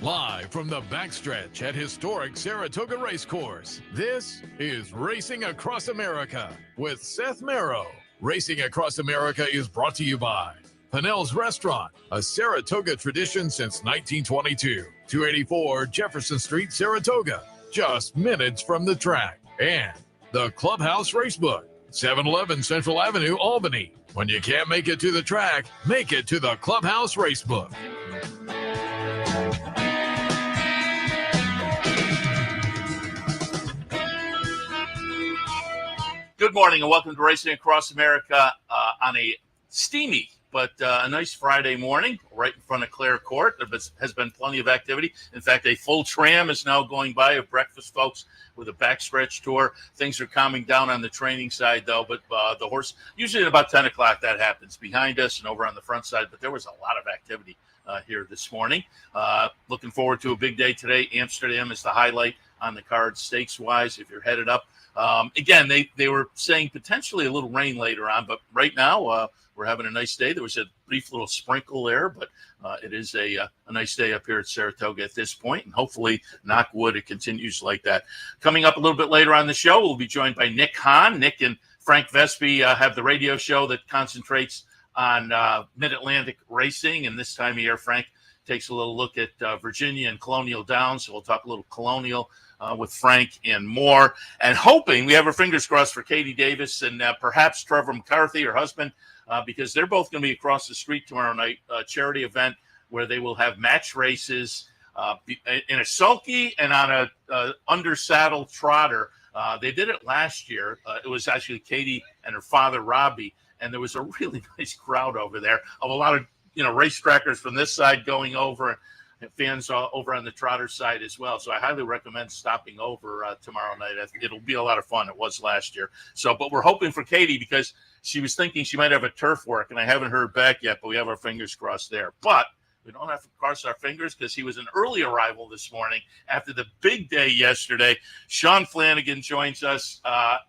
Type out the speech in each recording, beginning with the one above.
Live from the backstretch at historic Saratoga Racecourse, this is Racing Across America with Seth Merrow. Racing Across America is brought to you by Pinnell's Restaurant, a Saratoga tradition since 1922. 284 Jefferson Street, Saratoga, just minutes from the track. And the Clubhouse Racebook, 711 Central Avenue, Albany. When you can't make it to the track, make it to the Clubhouse Racebook. Good morning and welcome to Racing Across America on a steamy but a nice Friday morning right in front of Clare Court. There has been plenty of activity. In fact, a full tram is now going by of breakfast folks with a backstretch tour. Things are calming down on the training side, though, but the horse, usually at about 10 o'clock that happens behind us and over on the front side, but there was a lot of activity here this morning. Looking forward to a big day today. Amsterdam is the highlight on the card stakes-wise if you're headed up. Again, they were saying potentially a little rain later on, but right now we're having a nice day. There was a brief little sprinkle there, but it is a nice day up here at Saratoga at this point, and hopefully, knock wood, it continues like that. Coming up a little bit later on the show, we'll be joined by Nick Hahn. Nick and Frank Vespi have the radio show that concentrates on Mid-Atlantic racing, and this time of year, Frank takes a little look at Virginia and Colonial Downs, so we'll talk a little Colonial with Frank and more, and hoping we have our fingers crossed for Katie Davis and perhaps Trevor McCarthy, her husband, because they're both going to be across the street tomorrow night, a charity event where they will have match races in a sulky and on a under-saddle trotter. They did it last year. It was actually Katie and her father, Robbie, and there was a really nice crowd over there of a lot of race trackers from this side going over, and fans over on the trotter side as well. So I highly recommend stopping over tomorrow night. It'll be a lot of fun. It was last year. But we're hoping for Katie because she was thinking she might have a turf work, and I haven't heard back yet, but we have our fingers crossed there. But we don't have to cross our fingers because he was an early arrival this morning after the big day yesterday. Sean Flanagan joins us.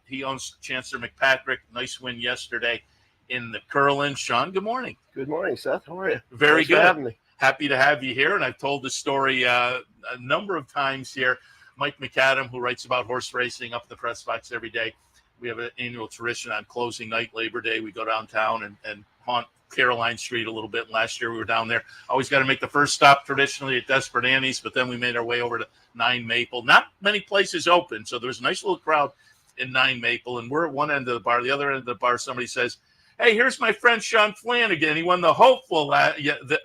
He owns Chancellor McPatrick. Nice win yesterday in the Curlin. Sean, good morning. Good morning, Seth. How are you? Very Thanks good. for having me. Happy to have you here, and I've told this story a number of times here. Mike McAdam, who writes about horse racing up at the press box every day, we have an annual tradition on closing night, Labor Day. We go downtown and haunt Caroline Street a little bit. Last year we were down there. Always got to make the first stop traditionally at Desperate Annie's, but then we made our way over to 9 Maple. Not many places open, so there was a nice little crowd in 9 Maple, and we're at one end of the bar. The other end of the bar, somebody says, "Hey, here's my friend Sean Flanagan. He won the Hopeful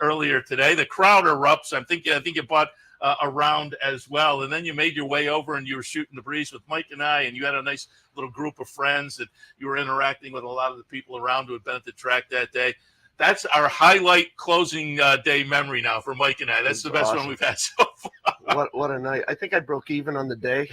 earlier today." The crowd erupts. I think you bought a round as well, and then you made your way over and you were shooting the breeze with Mike and I, and you had a nice little group of friends that you were interacting with a lot of the people around who had been at the track that day. That's our highlight closing day memory now for Mike and I. That's the best awesome. one we've had so far. What a night. I think I broke even on the day.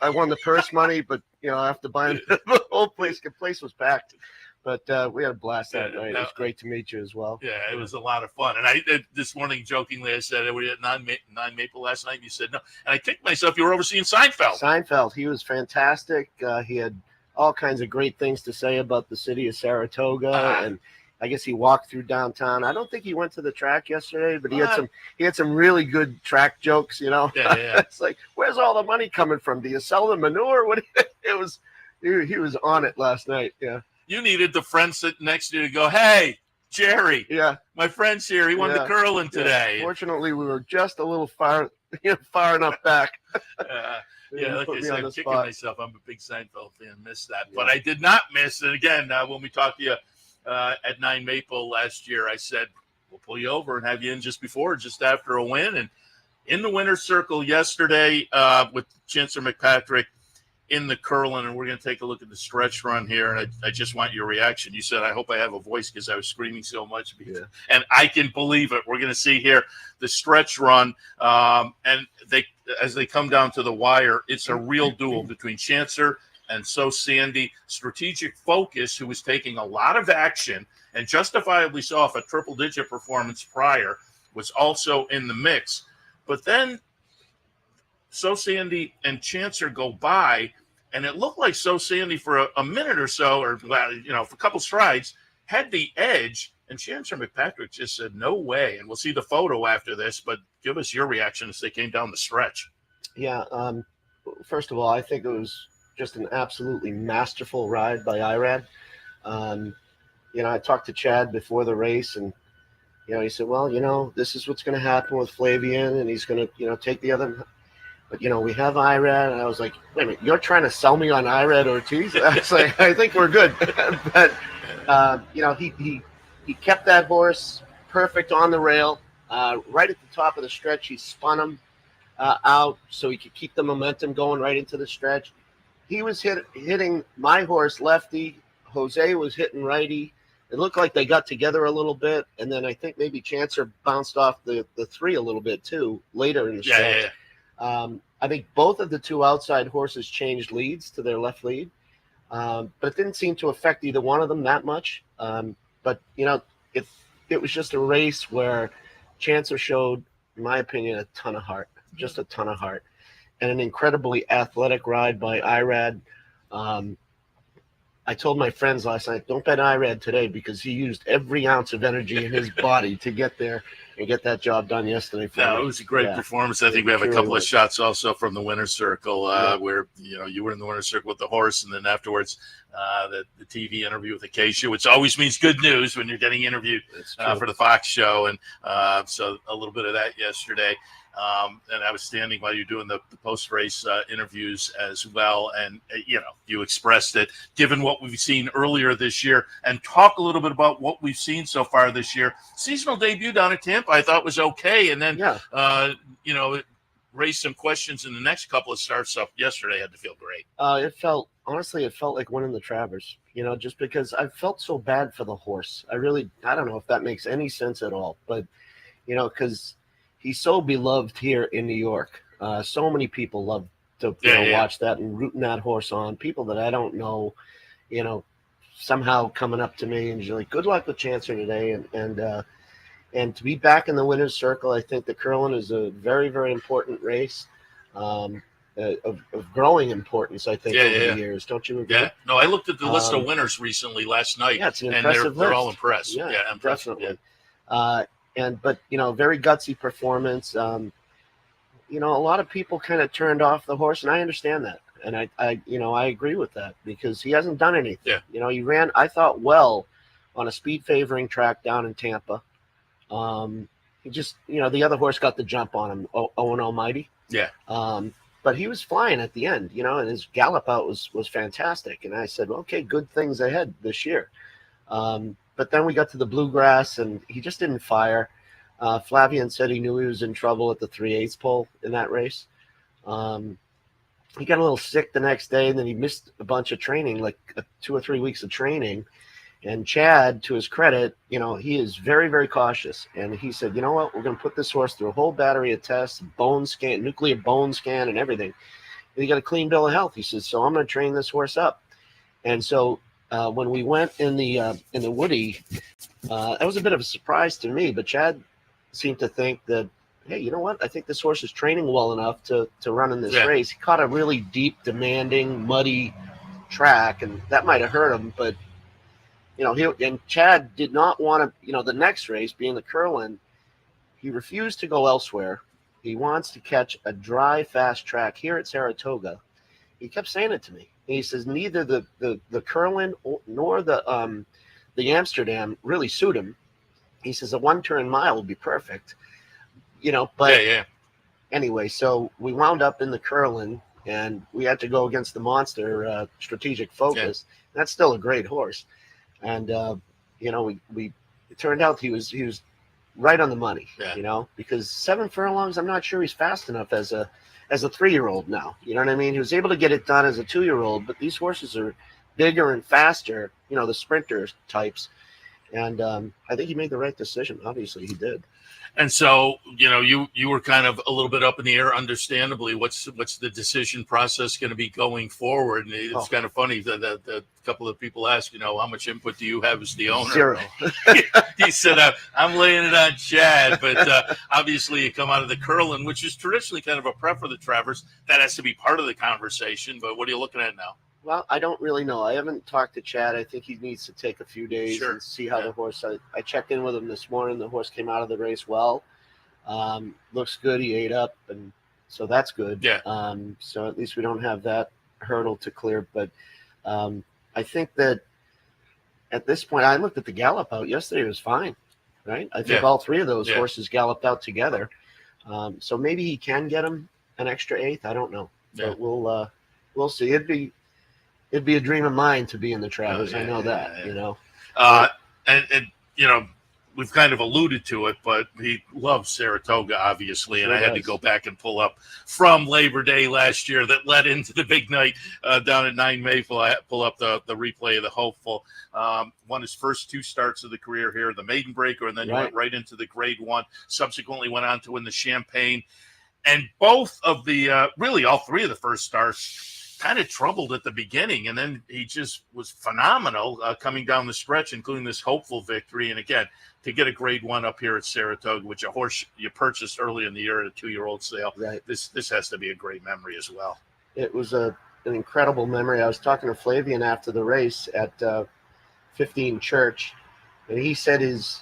I won the purse money, but after buying the whole place was packed. But we had a blast that night. It was great to meet you as well. Yeah, it was a lot of fun. And this morning, jokingly, I said, "Were you at 9 Maple last night?" And you said, "No." And I kicked myself. You were overseeing Seinfeld. Seinfeld. He was fantastic. He had all kinds of great things to say about the city of Saratoga. And I guess he walked through downtown. I don't think he went to the track yesterday, but he had some really good track jokes, Yeah. It's like, where's all the money coming from? Do you sell the manure? He was on it last night. Yeah. You needed the friend sitting next to you to go, "Hey, Jerry, my friend's here. He won the Curlin today." Fortunately, we were just a little far enough back. Like I said, I'm kicking myself. I'm a big Seinfeld fan. Missed that. But I did not miss it. Again, when we talked to you at 9 Maple last year, I said, we'll pull you over and have you in just after a win. And in the winner's circle yesterday with Chancellor McPatrick, in the Curlin, and we're going to take a look at the stretch run here, and I just want your reaction. You said, "I hope I have a voice," because I was screaming so much. And I can believe it. We're going to see here the stretch run, and as they come down to the wire, it's a real duel between Chancellor and So Sandy. Strategic Focus, who was taking a lot of action and justifiably so off a triple-digit performance prior, was also in the mix. But then So Sandy and Chancellor go by, and it looked like So Sandy for a minute or so, or for a couple strides, had the edge, And Chancellor McPatrick just said, no way. And we'll see the photo after this, but give us your reaction as they came down the stretch. Yeah. First of all, I think it was just an absolutely masterful ride by Irad. I talked to Chad before the race, and he said, well, this is what's going to happen with Flavian, and he's going to, take the other. But, we have Irad. And I was like, wait a minute, you're trying to sell me on Irad Ortiz? I was like, I think we're good. But, he kept that horse perfect on the rail. Right at the top of the stretch, he spun him out so he could keep the momentum going right into the stretch. He was hitting my horse lefty. Jose was hitting righty. It looked like they got together a little bit, and then I think maybe Chancer bounced off the three a little bit too later in the stretch. Yeah. I think both of the two outside horses changed leads to their left lead, but it didn't seem to affect either one of them that much. But it was just a race where Chancer showed, in my opinion, a ton of heart, just a ton of heart, and an incredibly athletic ride by Irad. I told my friends last night, don't bet Irad today because he used every ounce of energy in his body to get there and get that job done yesterday. It was a great performance. I think we have a couple of shots also from the winner's circle where, you were in the winner's circle with the horse, and then afterwards the TV interview with Acacia, which always means good news when you're getting interviewed for the Fox show. And so a little bit of that yesterday. And I was standing while you're doing the post-race interviews as well. And, you expressed it, given what we've seen earlier this year, and talk a little bit about what we've seen so far this year. Seasonal debut down at Tampa, I thought was okay. And then, it raised some questions in the next couple of starts. So yesterday had to feel great. It felt like winning the Travers, just because I felt so bad for the horse. I don't know if that makes any sense at all, but, because he's so beloved here in New York. So many people love to watch that and rooting that horse on. People that I don't know, somehow coming up to me and just like, good luck with Chancer today. And to be back in the winner's circle, I think the Curlin is a very, very important race of growing importance, I think, over the years. Don't you agree? Yeah. No, I looked at the list of winners recally last night. Yeah, it's an impressive they're all impressed. Yeah, impressive. Definitely. Yeah. But very gutsy performance. A lot of people kind of turned off the horse, and I understand that. And I agree with that because he hasn't done anything. Yeah. He ran, I thought, well on a speed favoring track down in Tampa. He just, the other horse got the jump on him, Owen Almighty. Yeah. But he was flying at the end, and his gallop out was fantastic. And I said, okay, good things ahead this year. But then we got to the bluegrass, and he just didn't fire. Flavian said he knew he was in trouble at the 3/8 pole in that race. He got a little sick the next day, and then he missed a bunch of training, like 2 or 3 weeks of training. And Chad, to his credit, he is very, very cautious. And he said, you know what, we're going to put this horse through a whole battery of tests, bone scan, nuclear bone scan, and everything. And he got a clean bill of health. He says, so I'm going to train this horse up. And so when we went in the Woody, that was a bit of a surprise to me. But Chad seemed to think that, hey, you know what? I think this horse is training well enough to run in this race. He caught a really deep, demanding, muddy track, and that might have hurt him. But and Chad did not want to. The next race being the Curlin, he refused to go elsewhere. He wants to catch a dry, fast track here at Saratoga. He kept saying it to me. And he says neither the Curlin nor the Amsterdam really suit him. He says a 1-turn mile would be perfect, But anyway, so we wound up in the Curlin, and we had to go against the monster Strategic Focus. Yeah. That's still a great horse, and we it turned out he was right on the money. Yeah. Because 7 furlongs, I'm not sure he's fast enough as a 3-year-old now. You know what I mean? He was able to get it done as a 2-year-old, but these horses are bigger and faster. The sprinter types. And I think he made the right decision. Obviously, he did. And so, you were kind of a little bit up in the air, understandably. What's the decision process going to be going forward? And it's kind of funny that a couple of people ask, how much input do you have as the owner? 0. He said, I'm laying it on Chad. But obviously, you come out of the Curlin, which is traditionally kind of a prep for the Travers. That has to be part of the conversation. But what are you looking at now? Well, I don't really know. I haven't talked to Chad. I think he needs to take a few days and see how the horse. I checked in with him this morning. The horse came out of the race well. Looks good. He ate up, and so that's good. Yeah. So at least we don't have that hurdle to clear. But I think that at this point, I looked at the gallop out yesterday. It was fine, right? I think all three of those horses galloped out together. So maybe he can get him an extra eighth. I don't know, but we'll see. It'd be a dream of mine to be in the Travers. I know that, you know. And you know, we've kind of alluded to it, but he loves Saratoga, obviously, and I had to go back and pull up from Labor Day last year that led into the big night down at 9 Maple. I had to pull up the replay of the Hopeful. Won his first 2 starts of the career here, the Maiden Breaker, and then he went right into the Grade 1. Subsequently went on to win the Champagne. And both of the, really all 3 of the first starts, kind of troubled at the beginning, and then he just was phenomenal coming down the stretch, including this Hopeful victory. And again, to get a Grade 1 up here at Saratoga, which a horse you purchased early in the year at a 2-year-old sale, this has to be a great memory as well. It was an incredible memory. I was talking to Flavian after the race at 15 Church, and he said his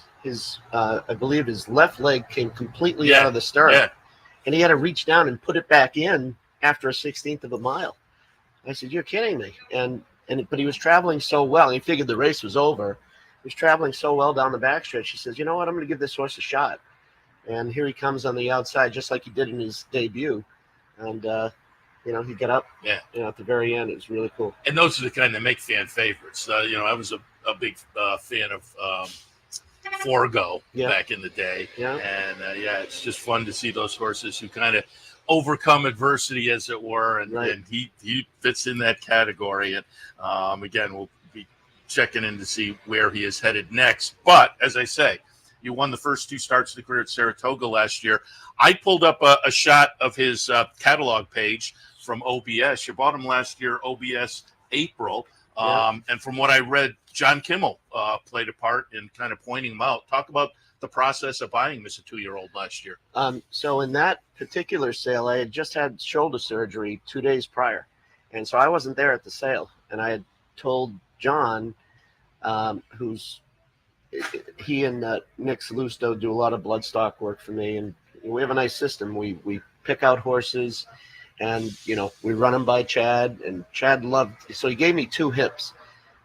I believe his left leg came completely out of the stirrup, and he had to reach down and put it back in after a 16th of a mile. I said, "You're kidding me!" But he was traveling so well. He figured the race was over. He was traveling so well down the backstretch. He says, "You know what? I'm going to give this horse a shot." And here he comes on the outside, just like he did in his debut. And you know, he got up. You know, at the very end, it was really cool. And those are the kind that make fan favorites. You know, I was a big fan of Forgo back in the day. And it's just fun to see those horses who kind of overcome adversity, as it were, and he fits in that category. And again, we'll be checking in to see where he is headed next. But as I say, you won the first 2 starts of the career at Saratoga last year. I pulled up a shot of his catalog page from OBS. You bought him last year, OBS April. And from what I read, John Kimmel played a part in kind of pointing him out. Talk about the process of buying this 2-year-old last year. So in that particular sale, I had just had shoulder surgery 2 days prior. And so I wasn't there at the sale. And I had told John, he and Nick Salusto do a lot of bloodstock work for me. And we have a nice system. We pick out horses and, you know, we run them by Chad, and Chad loved, so he gave me 2 hips.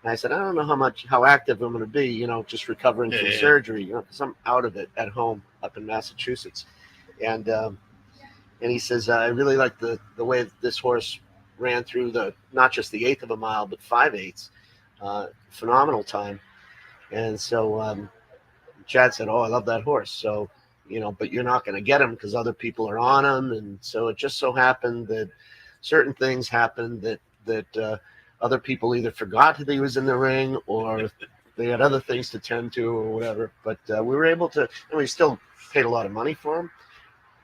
And I said, I don't know how active I'm going to be, you know, just recovering from surgery, you know, because I'm out of it at home up in Massachusetts. And he says, I really like the way this horse ran through not just the 1/8 of a mile, but 5/8. Phenomenal time. And so Chad said, I love that horse. So, you know, but you're not going to get him because other people are on him. And so it just so happened that certain things happened that other people either forgot that he was in the ring or they had other things to tend to or whatever. But we were able to, and we still paid a lot of money for him,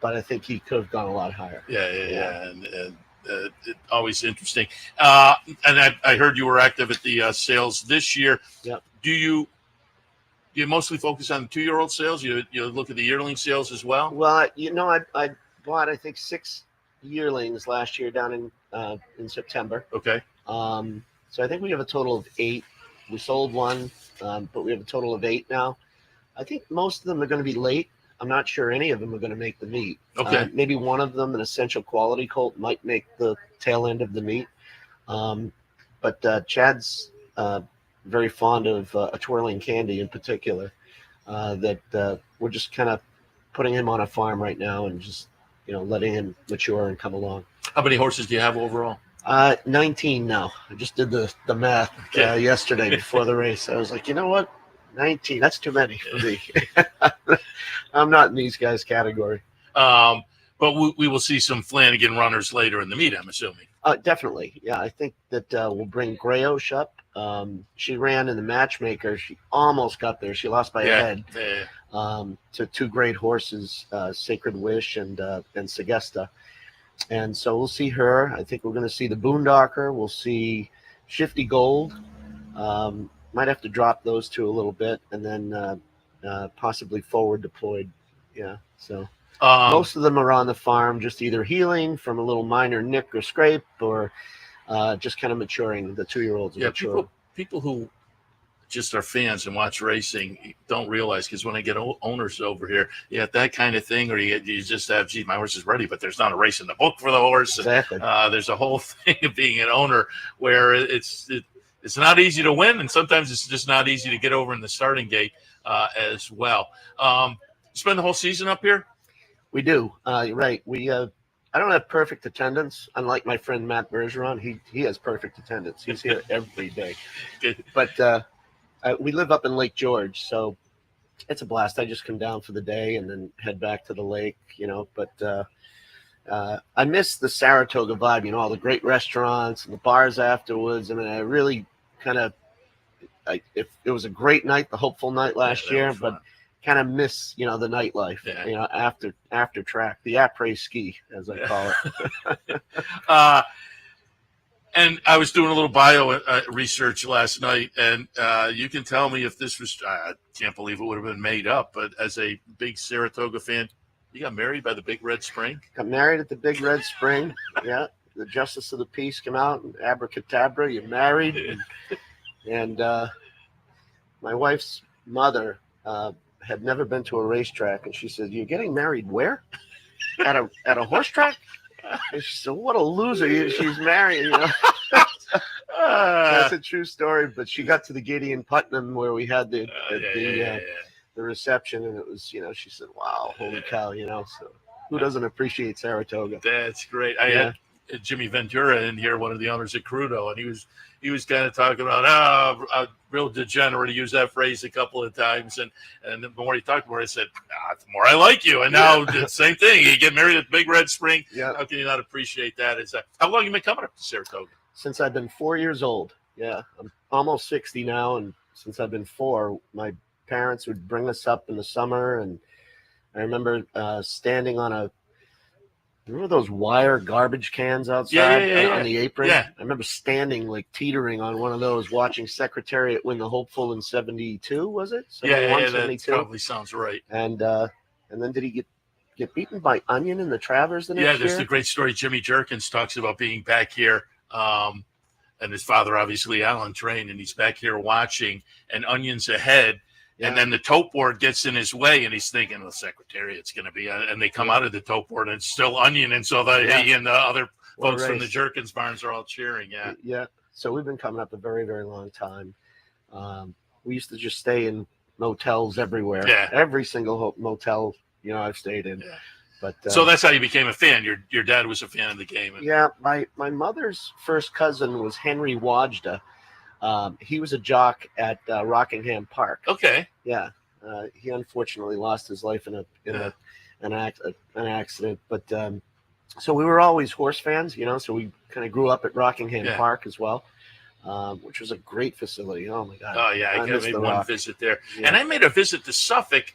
but I think he could have gone a lot higher. And always interesting. And I heard you were active at the sales this year. Do you mostly focus on the 2-year-old sales? You look at the yearling sales as well? Well, you know, I bought, I think, 6 yearlings last year down in September. Okay. So I think we have a total of 8. We sold 1, but we have a total of 8 now. I think most of them are going to be late. I'm not sure any of them are going to make the meet. Okay. Maybe one of them, an essential quality colt, might make the tail end of the meet. But Chad's very fond of a twirling candy in particular, that we're just kind of putting him on a farm right now and just, you know, letting him mature and come along. How many horses do you have overall? 19 now. I just did the math yesterday before the race. I was like, you know what? 19, that's too many for me. I'm not in these guys' category. But we will see some Flanagan runners later in the meet, I'm assuming. Definitely. Yeah, I think that we'll bring Grayosh up. She ran in the matchmaker. She almost got there. She lost by a head to 2 great horses, Sacred Wish and Segesta. And so we'll see her. I think we're going to see the Boondocker. We'll see Shifty Gold. Might have to drop those 2 a little bit, and then possibly forward deployed. Yeah, so most of them are on the farm, just either healing from a little minor nick or scrape, or just kind of maturing. The 2-year-olds are Yeah, maturing. people who just are fans and watch racing don't realize, because when I get owners over here, you got that kind of thing, or you just have, gee, my horse is ready, but there's not a race in the book for the horse. Exactly. And, there's a whole thing of being an owner where it's not easy to win, and sometimes it's just not easy to get over in the starting gate as well. Spend the whole season up here? We do. You're right. I don't have perfect attendance, unlike my friend Matt Bergeron. He has perfect attendance. He's here every day. But we live up in Lake George, so it's a blast. I just come down for the day and then head back to the lake, But I miss the Saratoga vibe, all the great restaurants and the bars afterwards. I mean, I really it was a great night, the hopeful night last year, but kind of miss, the nightlife, after track, the après ski, as I call it. And I was doing a little bio research last night, and you can tell me if this was, I can't believe it would have been made up, but as a big Saratoga fan, you got married by the Big Red Spring? Got married at the Big Red Spring, yeah. The Justice of the Peace come out, and abracadabra, you're married. And my wife's mother had never been to a racetrack, and she said, "You're getting married where? At a horse track?" And she said, "What a loser! She's married." That's a true story. But she got to the Gideon Putnam where we had the reception, and it was, she said, "Wow, holy cow!" So who doesn't appreciate Saratoga? That's great. I had Jimmy Ventura in here, one of the owners at Crudo, and he was kind of talking about a real degenerate. He used that phrase a couple of times, and the more he talked more, I said, the more I like you. And now the same thing. You get married at Big Red Spring. Yeah. How can you not appreciate that? How long have you been coming up to Saratoga? Since I've been 4 years old. Yeah, I'm almost 60 now, and since I've been 4, my parents would bring us up in the summer, and I remember standing on remember those wire garbage cans outside on the apron? Yeah. I remember standing, like, teetering on one of those, watching Secretariat win the Hopeful in 72, was it? 71, 72? That probably sounds right. And then did he get beaten by Onion in the Travers the next year? Yeah, there's the great story. Jimmy Jerkins talks about being back here, and his father, obviously, Alan Train, and he's back here watching, and Onion's ahead. Yeah. And then the tote board gets in his way, and he's thinking, the Secretariat's going to be, and they come out of the tote board, and it's still Onion, and so he and the other folks from the Jerkins barns are all cheering. Yeah. Yeah. So we've been coming up a very, very long time. We used to just stay in motels everywhere. Yeah. Every single motel, I've stayed in. Yeah. But so that's how you became a fan. Your dad was a fan of the game. Yeah. My mother's first cousin was Henry Wajda. He was a jock at Rockingham Park. Okay. Yeah. He unfortunately lost his life in an accident. But so we were always horse fans, so we kind of grew up at Rockingham Park as well, which was a great facility. Oh, my God. Oh, yeah. I made one visit there. Yeah. And I made a visit to Suffolk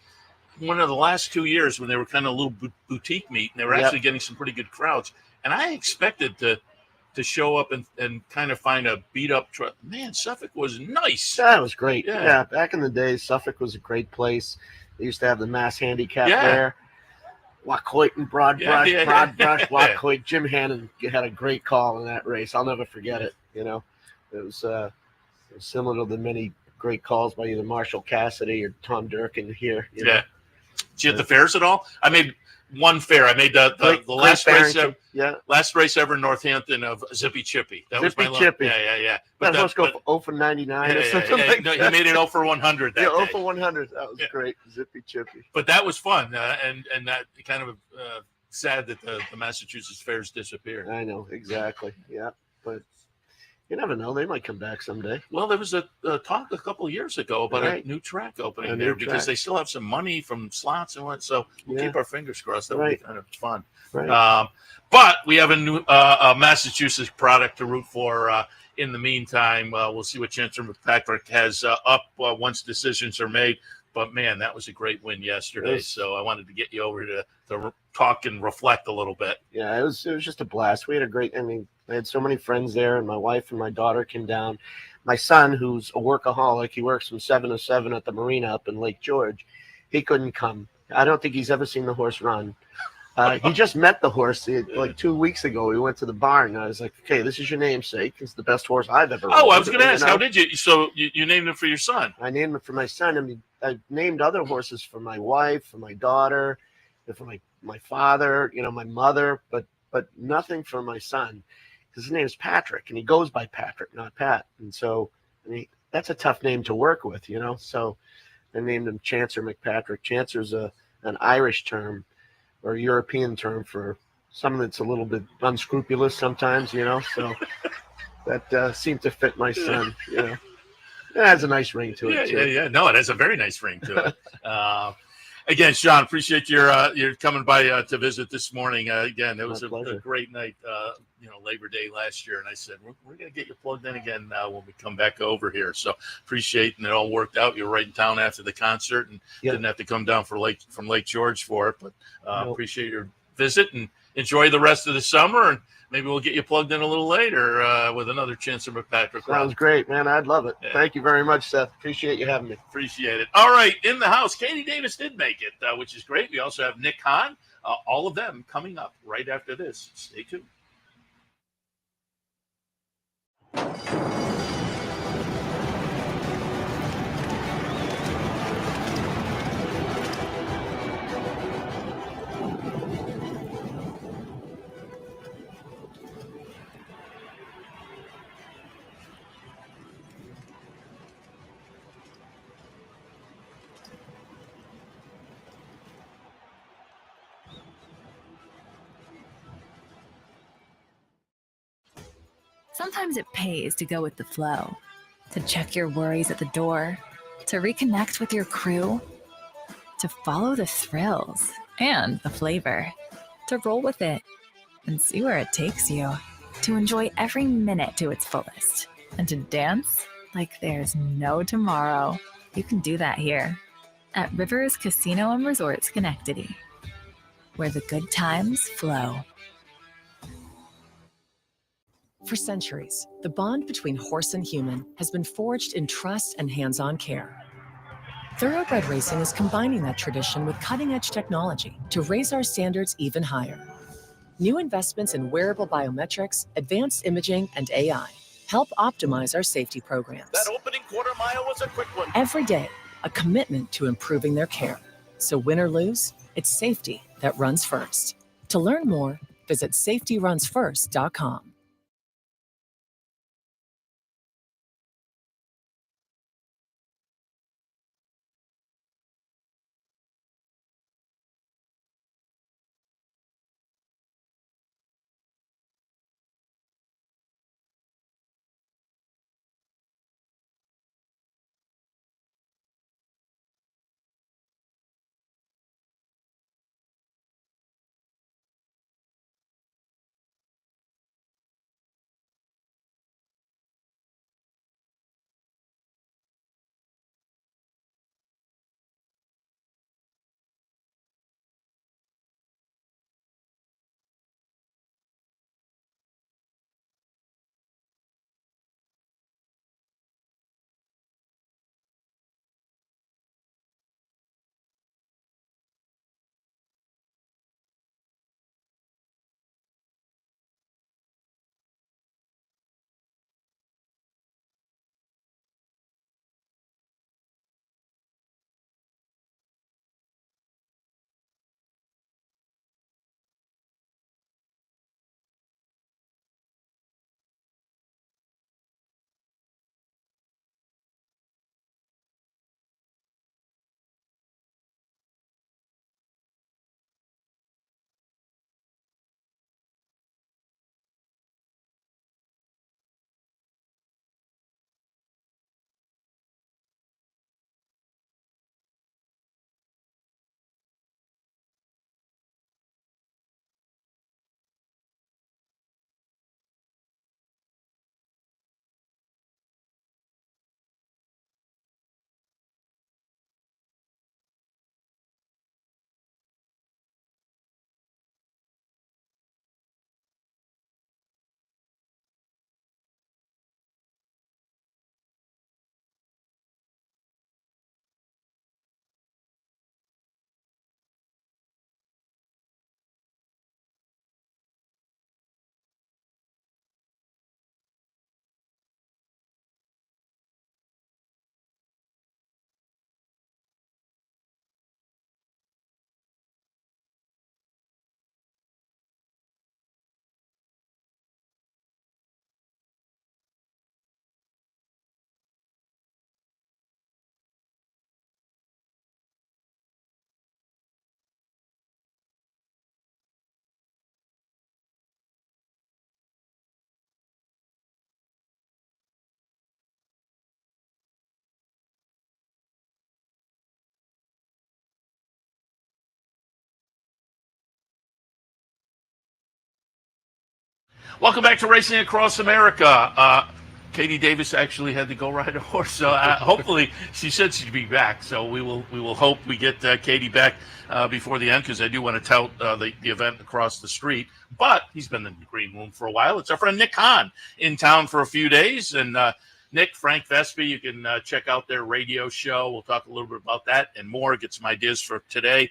one of the last 2 years when they were kind of a little boutique meet, and they were actually getting some pretty good crowds. And I expected to show up and kind of find a beat-up truck. Man, Suffolk was nice. That was great. Yeah, back in the day, Suffolk was a great place. They used to have the Mass Handicap there. Wacoit and Broadbrush, Wacoit. Jim Hannon had a great call in that race. I'll never forget it. It was similar to the many great calls by either Marshall Cassidy or Tom Durkin here. Did you at the fairs at all? I made one fair. I made the last race ever. Yeah. Last race ever in Northampton of Zippy Chippy. That was my Chippy. Yeah. But that go 0 for 99 or something like that. He made it 0 for 100 that day. 0 for 100. That was great. Zippy Chippy. But that was fun, and that kind of sad that the Massachusetts fairs disappeared. I know, exactly. Yeah, but you never know. They might come back someday. Well, there was a talk a couple of years ago about a new track opening there because they still have some money from slots and what. So we'll keep our fingers crossed. That would be kind of fun. Right. But we have a new Massachusetts product to root for. In the meantime, we'll see what Chancellor McPatrick has up once decisions are made. But, man, that was a great win yesterday. So I wanted to get you over to talk and reflect a little bit. Yeah, it was just a blast. We had I had so many friends there, and my wife and my daughter came down. My son, who's a workaholic, he works from 7 to 7 at the marina up in Lake George. He couldn't come. I don't think he's ever seen the horse run. He just met the horse like 2 weeks ago. We went to the barn, and I was like, "Okay, this is your namesake. It's the best horse I've ever Oh, rode." I was going to ask, You know? how did you? So you named it for your son? I named it for my son. I mean, I named other horses for my wife, for my daughter, and for my father. You know, my mother, but nothing for my son, because his name is Patrick, and he goes by Patrick, not Pat. And so, I mean, that's a tough name to work with, you know. So I named him Chancer McPatrick. Chancer's an Irish term or European term for something that's a little bit unscrupulous sometimes, you know. So that seemed to fit my son, you know. It has a nice ring to it, too. Yeah. No, it has a very nice ring to it. Again, Sean, appreciate your coming by to visit this morning. Again, it was a great night, Labor Day last year, and I said we're going to get you plugged in again when we come back over here. So appreciate, and it all worked out. You were right in town after the concert, and didn't have to come down from Lake George for it. But appreciate your visit, and enjoy the rest of the summer. And maybe we'll get you plugged in a little later with another chance of McPatrick. Sounds great, man. I'd love it. Yeah. Thank you very much, Seth. Appreciate you having me. Appreciate it. All right, in the house, Katie Davis did make it, which is great. We also have Nick Hahn. All of them coming up right after this. Stay tuned. Sometimes it pays to go with the flow, to check your worries at the door, to reconnect with your crew, to follow the thrills and the flavor, to roll with it and see where it takes you, to enjoy every minute to its fullest, and to dance like there's no tomorrow. You can do that here at Rivers Casino and Resort Schenectady, where the good times flow. For centuries, the bond between horse and human has been forged in trust and hands-on care. Thoroughbred Racing is combining that tradition with cutting-edge technology to raise our standards even higher. New investments in wearable biometrics, advanced imaging, and AI help optimize our safety programs. That opening quarter mile was a quick one. Every day, a commitment to improving their care. So win or lose, it's safety that runs first. To learn more, visit safetyrunsfirst.com. Welcome back to Racing Across America. Katie Davis actually had to go ride a horse, so hopefully she said she'd be back. So we will hope we get Katie back before the end, because I do want to tout the event across the street. But he's been in the green room for a while. It's our friend Nick Hahn in town for a few days, and Nick, Frank Vespi, you can check out their radio show. We'll talk a little bit about that and more. Get some ideas for today.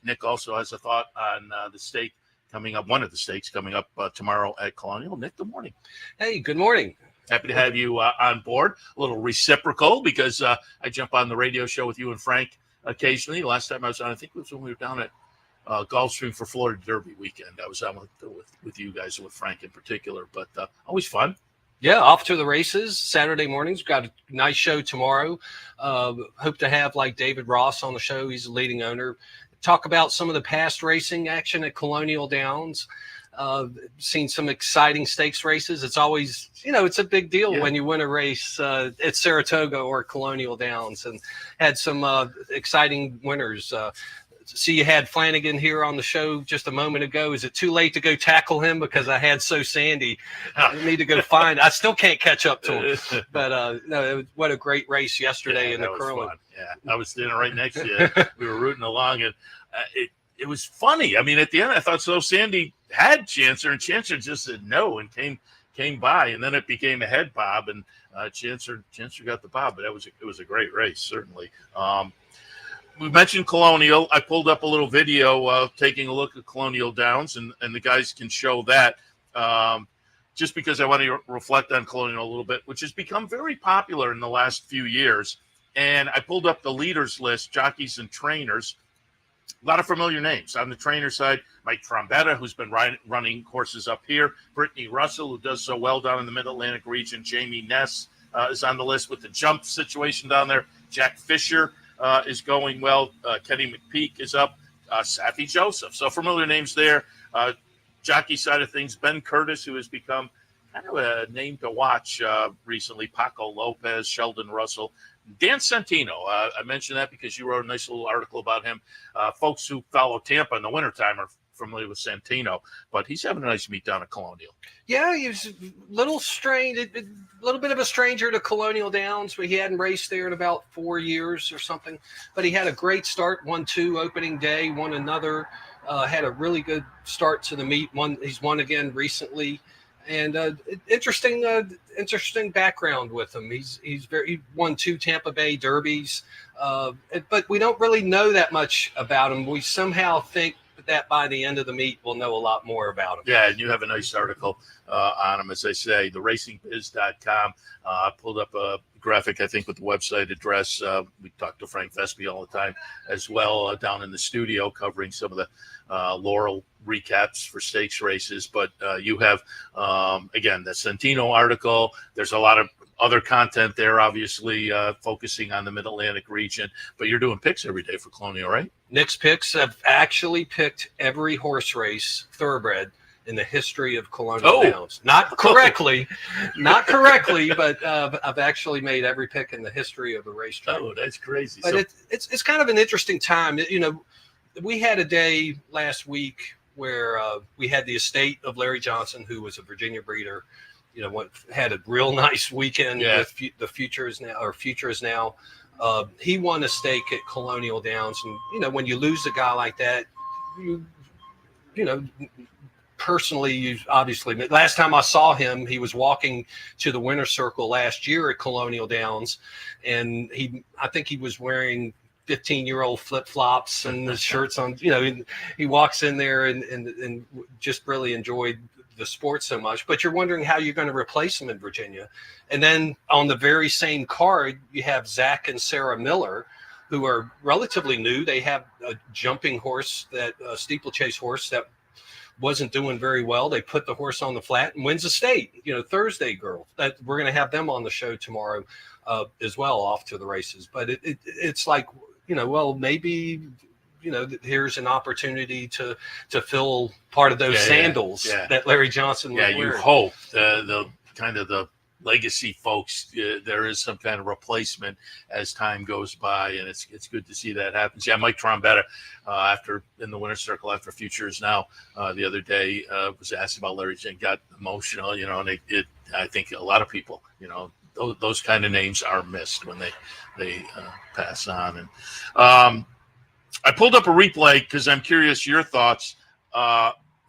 Nick also has a thought on the stake coming up, one of the stakes coming up tomorrow at Colonial. Nick, good morning. Hey, good morning. Happy to have you on board. A little reciprocal, because I jump on the radio show with you and Frank occasionally. Last time I was on, I think it was when we were down at Gulfstream for Florida Derby weekend. I was on with you guys, with Frank in particular, but always fun. Yeah, off to the races Saturday mornings. We've got a nice show tomorrow. Hope to have like David Ross on the show. He's the leading owner. Talk about some of the past racing action at Colonial Downs. Seen some exciting stakes races. It's always, it's a big deal when you win a race at Saratoga or Colonial Downs, and had some exciting winners. See, you had Flanagan here on the show just a moment ago. Is it too late to go tackle him because I had So Sandy? I need to go find. I still can't catch up to him. But no, what a great race yesterday in the Curlin. Yeah, I was standing right next to you. We were rooting along, and it was funny. I mean, at the end, I thought So Sandy had Chancer, and Chancer just said no and came by, and then it became a head bob, and Chancer got the bob. But it was a great race, certainly. We mentioned Colonial. I pulled up a little video taking a look at Colonial Downs, and the guys can show that just because I want to reflect on Colonial a little bit, which has become very popular in the last few years. And I pulled up the leaders list, jockeys and trainers. A lot of familiar names. On the trainer side, Mike Trombetta, who's been running horses up here. Brittany Russell, who does so well down in the Mid-Atlantic region. Jamie Ness is on the list with the jump situation down there. Jack Fisher is going well. Kenny McPeak is up. Safi Joseph. So familiar names there. Jockey side of things, Ben Curtis, who has become kind of a name to watch recently. Paco Lopez, Sheldon Russell. Dan Santino. I mentioned that because you wrote a nice little article about him. Folks who follow Tampa in the wintertime are familiar with Santino, but he's having a nice meet down at Colonial. Yeah, he was a little strange, a little bit of a stranger to Colonial Downs, but he hadn't raced there in about 4 years or something. But he had a great start, won 2 opening day, won another, had a really good start to the meet. He's won again recently. And interesting background with him. He won 2 Tampa Bay Derbies, but we don't really know that much about him. We somehow think that by the end of the meet, we'll know a lot more about him. Yeah, and you have a nice article on him, as I say, theracingbiz.com. Pulled up a graphic, I think, with the website address. We talk to Frank Vespi all the time as well down in the studio, covering some of the Laurel recaps for stakes races. But you have, again, the Santino article. There's a lot of other content there, obviously, focusing on the Mid-Atlantic region. But you're doing picks every day for Colonial, right? Nick's picks have actually picked every horse race thoroughbred in the history of Colonial Downs. Not correctly, but I've actually made every pick in the history of the racetrack. Oh, that's crazy. But it's kind of an interesting time. We had a day last week where we had the estate of Larry Johnson, who was a Virginia breeder. Had a real nice weekend with the Future is Now. He won a stake at Colonial Downs, and when you lose a guy like that, personally, you obviously. Last time I saw him, he was walking to the winner's circle last year at Colonial Downs, and I think he was wearing 15-year-old flip-flops and the shirts on. He walks in there and just really enjoyed the sport so much, but you're wondering how you're going to replace him in Virginia. And then on the very same card, you have Zach and Sarah Miller, who are relatively new. They have a jumping horse, a steeplechase horse that wasn't doing very well. They put the horse on the flat and wins a state. Thursday girl. That we're going to have them on the show tomorrow as well, off to the races. But it's like, maybe. Here's an opportunity to fill part of those sandals that Larry Johnson was wearing. You hope the kind of the legacy folks, there is some kind of replacement as time goes by, and it's good to see that happen. Yeah, Mike Trombetta, after in the winner's circle after Futures Now the other day, was asked about Larry Jane, got emotional, and I think a lot of people, those kind of names are missed when they pass on. And I pulled up a replay because I'm curious your thoughts.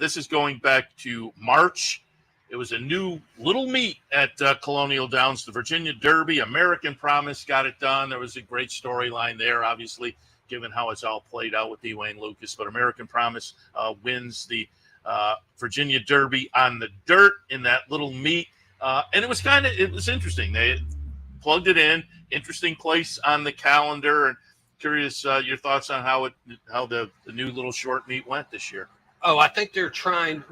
This is going back to March. It was a new little meet at Colonial Downs, the Virginia Derby. American Promise got it done. There was a great storyline there, obviously, given how it's all played out with Dwayne Lucas. But American Promise wins the Virginia Derby on the dirt in that little meet. And it was interesting. They plugged it in, interesting place on the calendar. And curious your thoughts on how the new little short meet went this year. Oh, I think they're trying.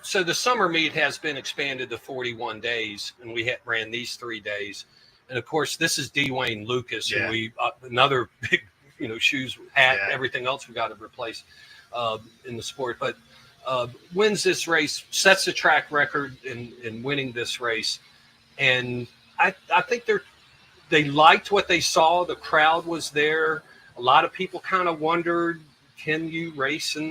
So the summer meet has been expanded to 41 days, and we ran these 3 days. And of course, this is Dwayne Lucas, and we another big, shoes, hat, everything else we got to replace in the sport. But wins this race, sets the track record in winning this race, and I think they liked what they saw. The crowd was there. A lot of people kind of wondered, can you race on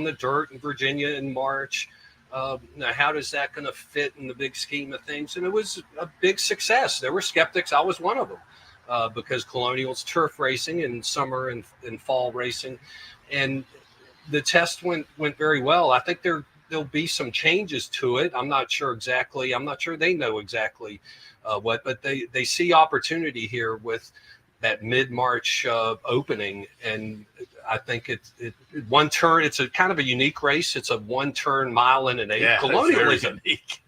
the dirt in Virginia in March? Now, how does that going to fit in the big scheme of things? And it was a big success. There were skeptics. I was one of them because Colonial's turf racing and summer and fall racing, and the test went very well. I think there'll be some changes to it. I'm not sure exactly. I'm not sure they know exactly what, but they see opportunity here with that mid-March opening, and I think it one turn. It's a kind of a unique race. It's a 1-turn mile and an 8. Yeah, Colonial is a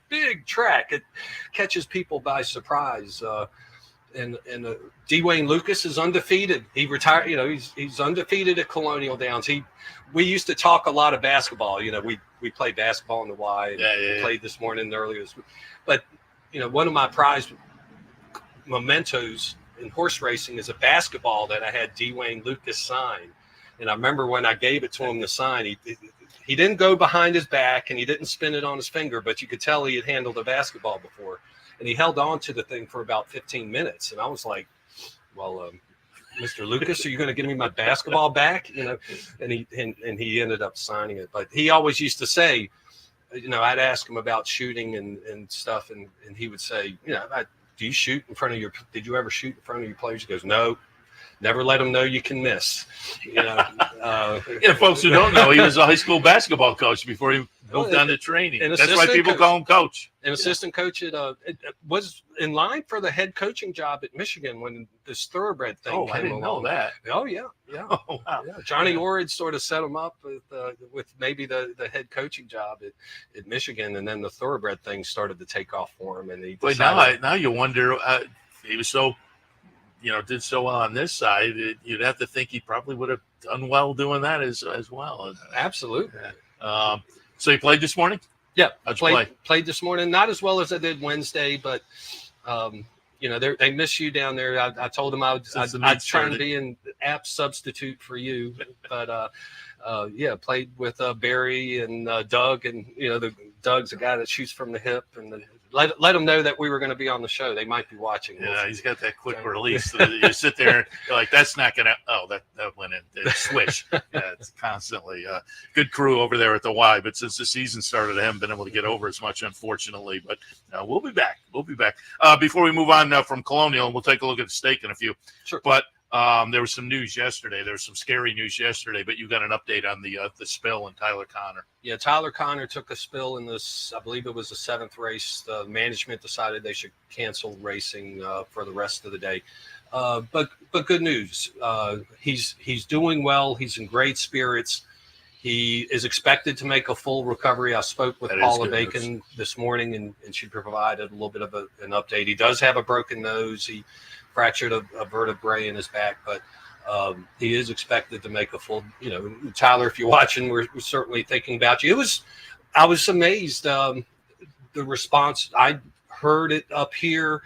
big track. It catches people by surprise. And Dwayne Lucas is undefeated. He retired. He's undefeated at Colonial Downs. We used to talk a lot of basketball. We played basketball in the Y. We played this morning earlier this week. But one of my prized mementos in horse racing is a basketball that I had Dwayne Lucas sign. And I remember when I gave it to him to sign, he didn't go behind his back and he didn't spin it on his finger, but you could tell he had handled a basketball before. And he held on to the thing for about 15 minutes. And I was like, well, Mr. Lucas, are you going to give me my basketball back? And he ended up signing it. But he always used to say, I'd ask him about shooting and stuff. And he would say, do you shoot in front of did you ever shoot in front of your players? He goes, no, never let them know you can miss. Folks who don't know, he was a high school basketball coach before he moved on to training. That's why people call him coach. An assistant coach at was in line for the head coaching job at Michigan when this thoroughbred thing came I didn't along. know that. Oh yeah. Oh, wow. Yeah. Johnny Orr sort of set him up with maybe the head coaching job at Michigan, and then the thoroughbred thing started to take off for him. And he decided, now you wonder, he was so did so well on this side, you'd have to think he probably would have done well doing that as well. Absolutely. So you played this morning? Yeah, How'd you played this morning. Not as well as I did Wednesday, but they miss you down there. I told them I'd try to be an apt substitute for you, but played with Barry and Doug, and Doug's a guy that shoots from the hip, and let them know that we were going to be on the show. They might be watching. Yeah, he's got that quick release. You sit there and you're like, that's not going to – oh, that went in. It swish. Yeah, it's constantly good crew over there at the Y. But since the season started, I haven't been able to get over as much, unfortunately. But we'll be back. Before we move on from Colonial, we'll take a look at the stake in a few. Sure. But there was some news yesterday. There was some scary news yesterday, but you got an update on the spill and Tyler Connor. Yeah, Tyler Connor took a spill in this, I believe it was the 7th race. The management decided they should cancel racing for the rest of the day. But good news. He's doing well. He's in great spirits. He is expected to make a full recovery. I spoke with Paula Bacon this morning, and she provided a little bit of an update. He does have a broken nose. He fractured a vertebrae in his back, but he is expected to make a full, Tyler, if you're watching, we're certainly thinking about you. I was amazed. The response, I heard it up here.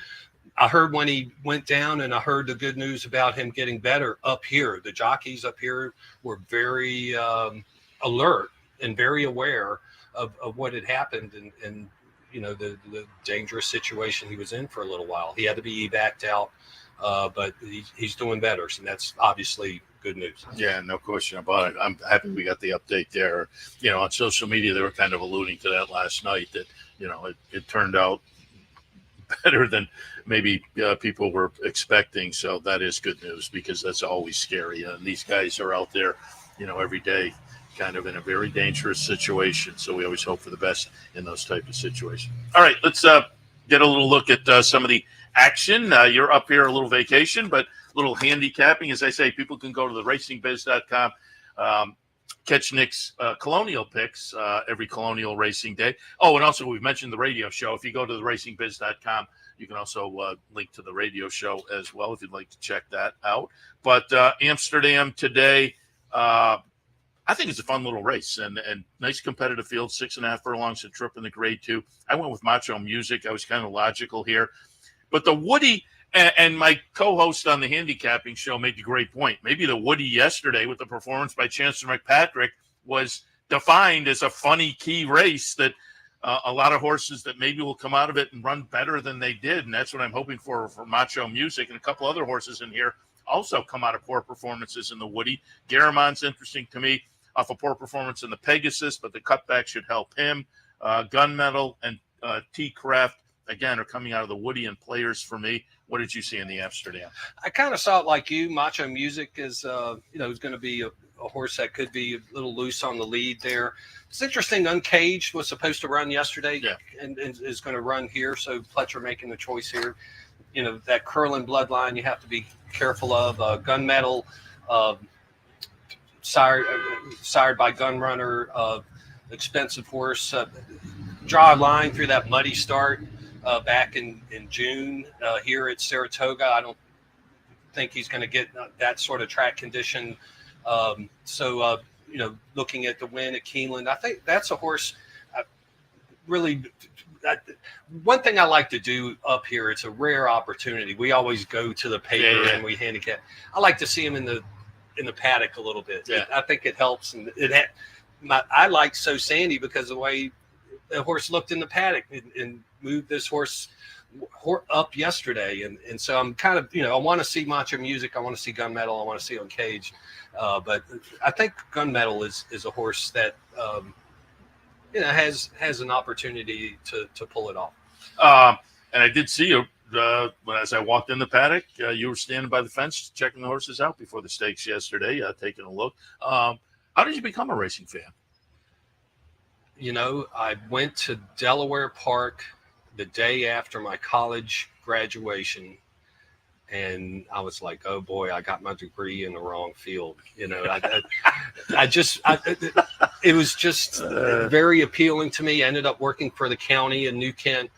I heard when he went down, and I heard the good news about him getting better up here. The jockeys up here were very alert and very aware of what had happened. And the dangerous situation he was in for a little while. He had to be evac'd out, but he's doing better, and that's obviously good news. Yeah, no question about it. I'm happy we got the update there. On social media, they were kind of alluding to that last night, that, it turned out better than maybe people were expecting. So that is good news, because that's always scary. And these guys are out there, every day, kind of in a very dangerous situation. So we always hope for the best in those type of situations. All right, let's get a little look at some of the action. You're up here a little vacation, but a little handicapping. As I say, people can go to the racingbiz.com, catch Nick's Colonial picks every Colonial Racing Day. Oh, and also we've mentioned the radio show. If you go to the racingbiz.com, you can also link to the radio show as well if you'd like to check that out. But Amsterdam today, I think it's a fun little race and nice competitive field, 6.5 furlongs, a trip in the grade 2. I went with Macho Music. I was kind of logical here. But the Woody and my co-host on the handicapping show made a great point. Maybe the Woody yesterday with the performance by Chancellor McPatrick was defined as a funny key race that a lot of horses that maybe will come out of it and run better than they did. And that's what I'm hoping for Macho Music, and a couple other horses in here also come out of poor performances in the Woody. Garamon's interesting to me off a poor performance in the Pegasus, but the cutback should help him. Gunmetal and T-Craft, again, are coming out of the Woody and players for me. What did you see in the Amsterdam? I kind of saw it like you. Macho Music is, is going to be a horse that could be a little loose on the lead there. It's interesting. Uncaged was supposed to run yesterday, and is going to run here. So Pletcher making the choice here. That Curlin bloodline you have to be careful of. Gunmetal, sired by Gunrunner, expensive horse. Draw a line through that muddy start back in June here at Saratoga. I don't think he's going to get that sort of track condition. Looking at the win at Keeneland, I think that's a horse. One thing I like to do up here, it's a rare opportunity. We always go to the paper and we handicap. I like to see him in the paddock a little bit. Yeah. I think it helps, and I like So Sandy because the way the horse looked in the paddock and moved this horse up yesterday, and so I'm kind of I want to see Macho Music, I want to see Gunmetal, I want to see Uncaged, but I think Gunmetal is a horse that has an opportunity to pull it off. And I did see you as I walked in the paddock. You were standing by the fence checking the horses out before the stakes yesterday, taking a look. How did you become a racing fan? I went to Delaware Park the day after my college graduation, and I was like, oh boy, I got my degree in the wrong field. It was just very appealing to me. I ended up working for the county in New Kent,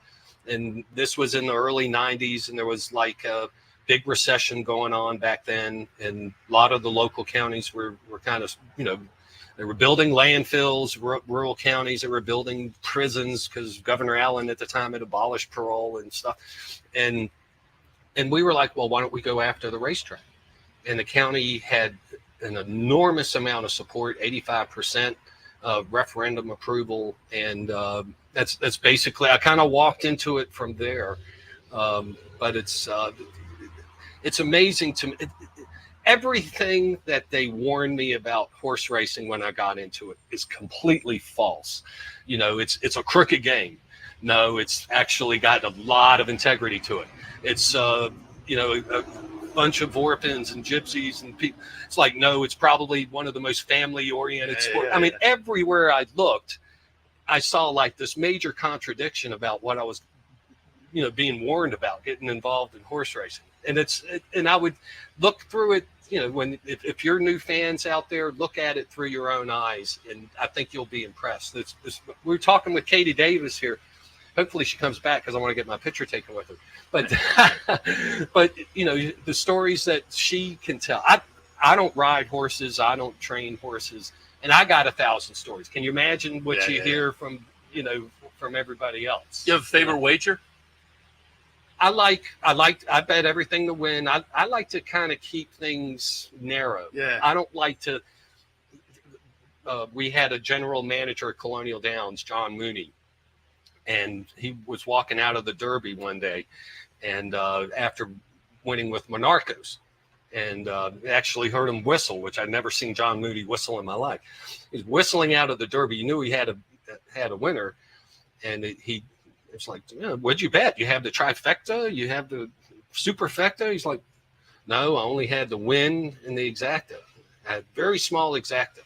and this was in the early 90s, and there was like a big recession going on back then, and a lot of the local counties were kind of, they were building landfills, rural counties. They were building prisons because Governor Allen at the time had abolished parole and stuff. And we were like, well, why don't we go after the racetrack? And the county had an enormous amount of support, 85% referendum approval. And that's basically, I kind of walked into it from there. But it's amazing to me. Everything that they warned me about horse racing when I got into it is completely false. It's a crooked game. No, it's actually got a lot of integrity to it. It's a bunch of Vorpins and gypsies and people. It's like, no, it's probably one of the most family-oriented sports. I mean, everywhere I looked, I saw like this major contradiction about what I was, being warned about getting involved in horse racing. And I would look through it. If you're new fans out there, look at it through your own eyes, and I think you'll be impressed. We're talking with Katie Davis here. Hopefully she comes back because I want to get my picture taken with her. But the stories that she can tell. I don't ride horses. I don't train horses, and I got 1,000 stories. Can you imagine what you hear from everybody else? You have a favorite wager? I bet everything to win. I like to kind of keep things narrow. Yeah. I don't like to. We had a general manager at Colonial Downs, John Mooney, and he was walking out of the Derby one day, and after winning with Monarchos, and actually heard him whistle, which I'd never seen John Moody whistle in my life. He's whistling out of the Derby. You knew he had a winner, and it's like, what'd you bet? You have the trifecta? You have the superfecta? He's like, no, I only had the win and the exacta. I had very small exacta.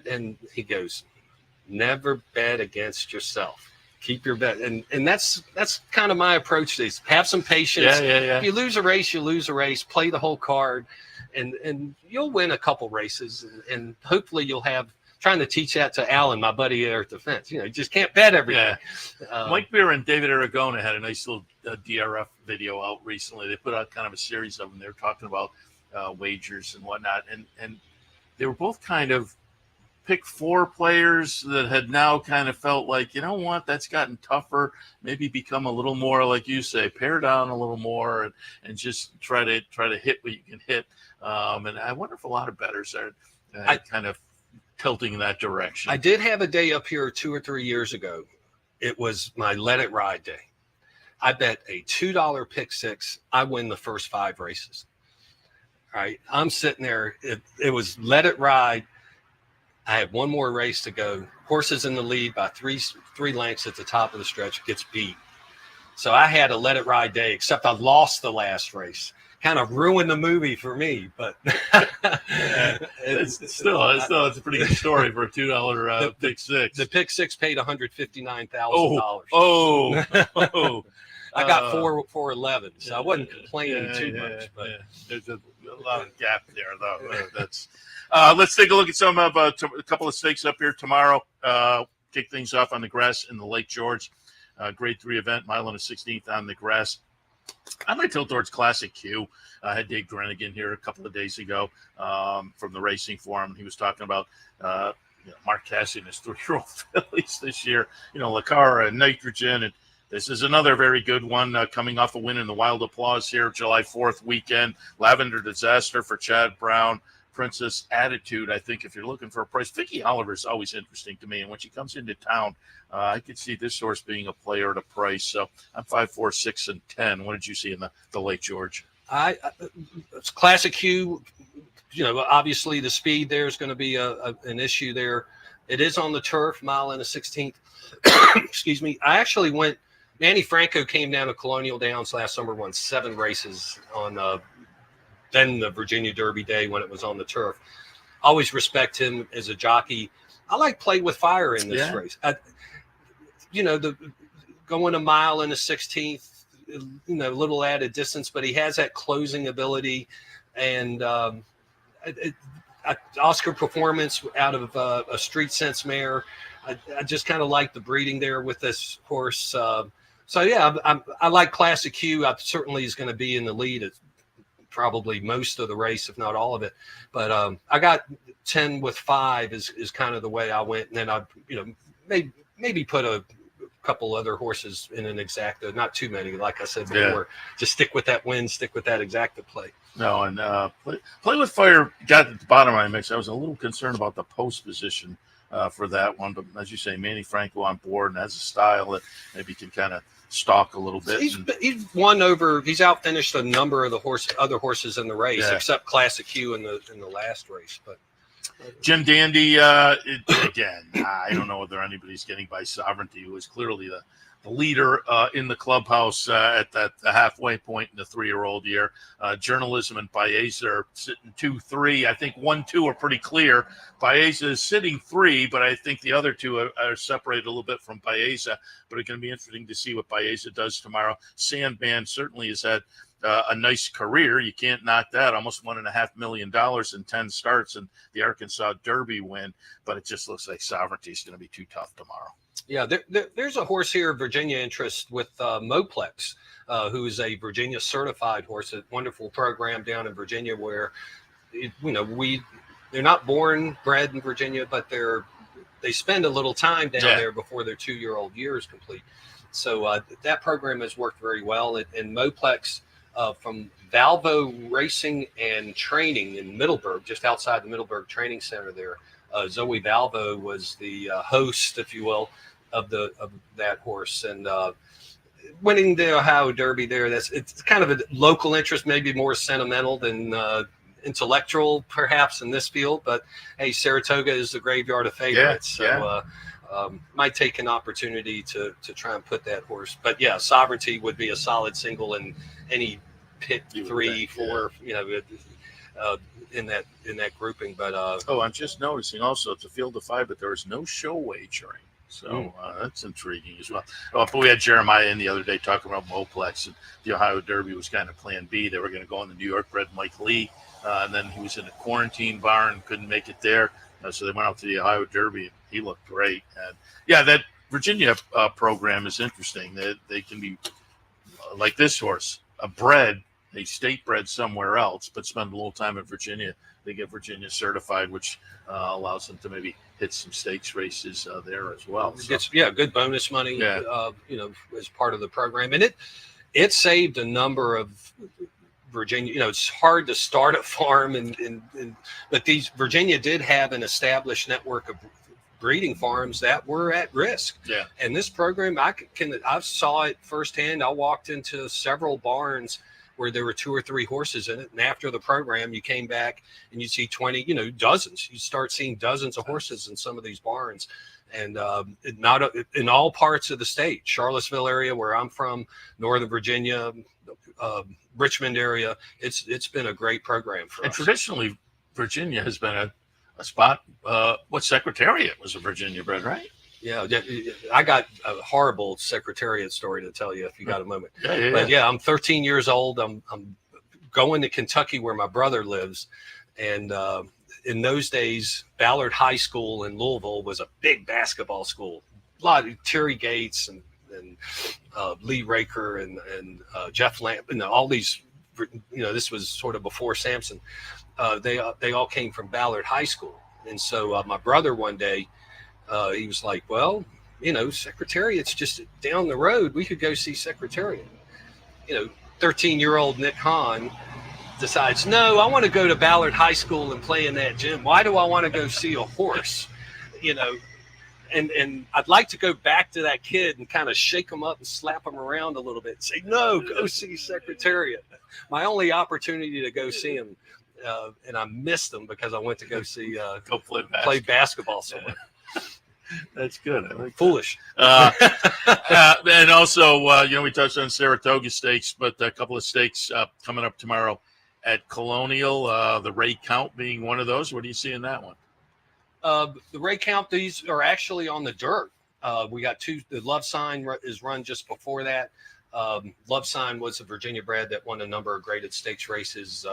And he goes, never bet against yourself. Keep your bet. And that's kind of my approach to these. Have some patience. Yeah. If you lose a race, you lose a race. Play the whole card, and you'll win a couple races. And hopefully you'll have, trying to teach that to Alan, my buddy there at the fence. You just can't bet everything. Yeah. Mike Beer and David Aragona had a nice little DRF video out recently. They put out kind of a series of them. They were talking about wagers and whatnot. And they were both kind of pick 4 players that had now kind of felt like, you know what, that's gotten tougher. Maybe become a little more, like you say, pare down a little more and just try to hit what you can hit. And I wonder if a lot of bettors are kind of tilting in that direction. I did have a day up here 2 or 3 years ago. It was my Let It Ride day. I bet a $2 pick 6. I win the first 5 races. All right. I'm sitting there. It was Let It Ride. I had one more race to go. Horses in the lead by three lengths at the top of the stretch, gets beat. So I had a Let It Ride day, except I lost the last race. Kind of ruined the movie for me, but it's a pretty good story for a $2 pick 6. The pick 6 paid $159,000. Oh. I got 411, so I wasn't complaining too much. But there's a lot of gap there, though. That's. Let's take a look at some of a couple of stakes up here tomorrow. Kick things off on the grass in the Lake George. Grade 3 event, mile and a 16th on the grass. I might tilt towards Classic Q. I had Dave Grenigan here a couple of days ago from the Racing Forum. He was talking about Mark Cassidy and his 3-year-old fillies this year. Lacara and Nitrogen. And this is another very good one coming off a win in the Wild Applause here, July 4th weekend. Lavender Disaster for Chad Brown. Princess Attitude, I think, if you're looking for a price. Vicky Oliver is always interesting to me, and when she comes into town, I could see this horse being a player at a price. So I'm 5, 4, 6, and 10. What did you see in the Lake George? It's Classic Q. Obviously the speed there is going to be an issue there. It is on the turf, mile and a 16th. Excuse me. I actually went. Manny Franco came down to Colonial Downs last summer, won 7 races on. Then the Virginia Derby day when it was on the turf. Always respect him as a jockey. I like Play with Fire in this race. Going a mile and a 16th, little added distance, but he has that closing ability. And Oscar Performance out of a Street Sense mare. I just kind of like the breeding there with this horse. I like Classic Q. I certainly is going to be in the lead at probably most of the race, if not all of it. But I got 10 with 5 is kind of the way I went. And then I, maybe put a couple other horses in an exacta, not too many, like I said before. Just stick with that win, stick with that exacta play. No, and play with Fire got at the bottom of my mix. I was a little concerned about the post position for that one, but as you say, Manny Franco on board and has a style that maybe can kind of stalk a little bit. He's won over. He's outfinished a number of the other horses in the race, except Classic Q in the last race. But Jim Dandy, again, I don't know whether anybody's getting by Sovereignty, who is clearly the leader in the clubhouse at the halfway point in the 3-year-old year. Journalism and Baeza are sitting 2-3. I think 1-2 are pretty clear. Baeza is sitting 3, but I think the other 2 are separated a little bit from Baeza. But it's going to be interesting to see what Baeza does tomorrow. Sandman certainly has had a nice career. You can't knock that. Almost $1.5 million in 10 starts and the Arkansas Derby win. But it just looks like Sovereignty is going to be too tough tomorrow. Yeah, there's a horse here, Virginia interest with Moplex, who is a Virginia certified horse, a wonderful program down in Virginia where, they're not bred in Virginia, but they spend a little time down there before their 2-year-old year is complete. So that program has worked very well. And Moplex from Valvo Racing and Training in Middleburg, just outside the Middleburg Training Center there. Zoe Valvo was the host, if you will, of that horse. And winning the Ohio Derby there, it's kind of a local interest, maybe more sentimental than intellectual perhaps in this field. But hey, Saratoga is the graveyard of favorites. Might take an opportunity to try and put that horse. But yeah, Sovereignty would be a solid single in any pit 3, 4, in that grouping. But I'm just noticing also it's a field of 5, but there is no show wagering. So that's intriguing as well. But we had Jeremiah in the other day talking about Moplex, and the Ohio Derby was kind of plan B. They were going to go on the New York bred Mike Lee, and then he was in a quarantine barn, couldn't make it there. So they went out to the Ohio Derby, and he looked great. And yeah, that Virginia program is interesting. They can be like this horse, a state bred somewhere else, but spend a little time in Virginia. They get Virginia certified, which allows them to maybe hit some stakes races there as well. So. Good bonus money, as part of the program. And it saved a number of Virginia, it's hard to start a farm but Virginia did have an established network of breeding farms that were at risk. Yeah. And this program, I saw it firsthand. I walked into several barns where there were 2 or 3 horses in it. And after the program, you came back and you see 20, dozens. You start seeing dozens of horses in some of these barns. And not in all parts of the state, Charlottesville area where I'm from, Northern Virginia, Richmond area, it's been a great program for us. And traditionally, Virginia has been a spot. What Secretariat was a Virginia bred, right? Yeah, I got a horrible Secretariat story to tell you if you got a moment. But I'm 13 years old. I'm going to Kentucky where my brother lives, and in those days, Ballard High School in Louisville was a big basketball school. A lot of Terry Gates and Lee Raker and Jeff Lamp, and all these. This was sort of before Sampson. They all came from Ballard High School, and so my brother one day. He was like, well, Secretariat's just down the road. We could go see Secretariat. 13-year-old Nick Hahn decides, no, I want to go to Ballard High School and play in that gym. Why do I want to go see a horse? And I'd like to go back to that kid and kind of shake him up and slap him around a little bit and say, no, go see Secretariat. My only opportunity to go see him, and I missed him because I went to go see play basketball somewhere. That's good. I like foolish. And also, we touched on Saratoga stakes, but a couple of stakes coming up tomorrow at Colonial. The Ray Count being one of those. What do you see in that one? The Ray Count. These are actually on the dirt. We got 2. The Love Sign is run just before that. Love Sign was a Virginia bred that won a number of graded stakes races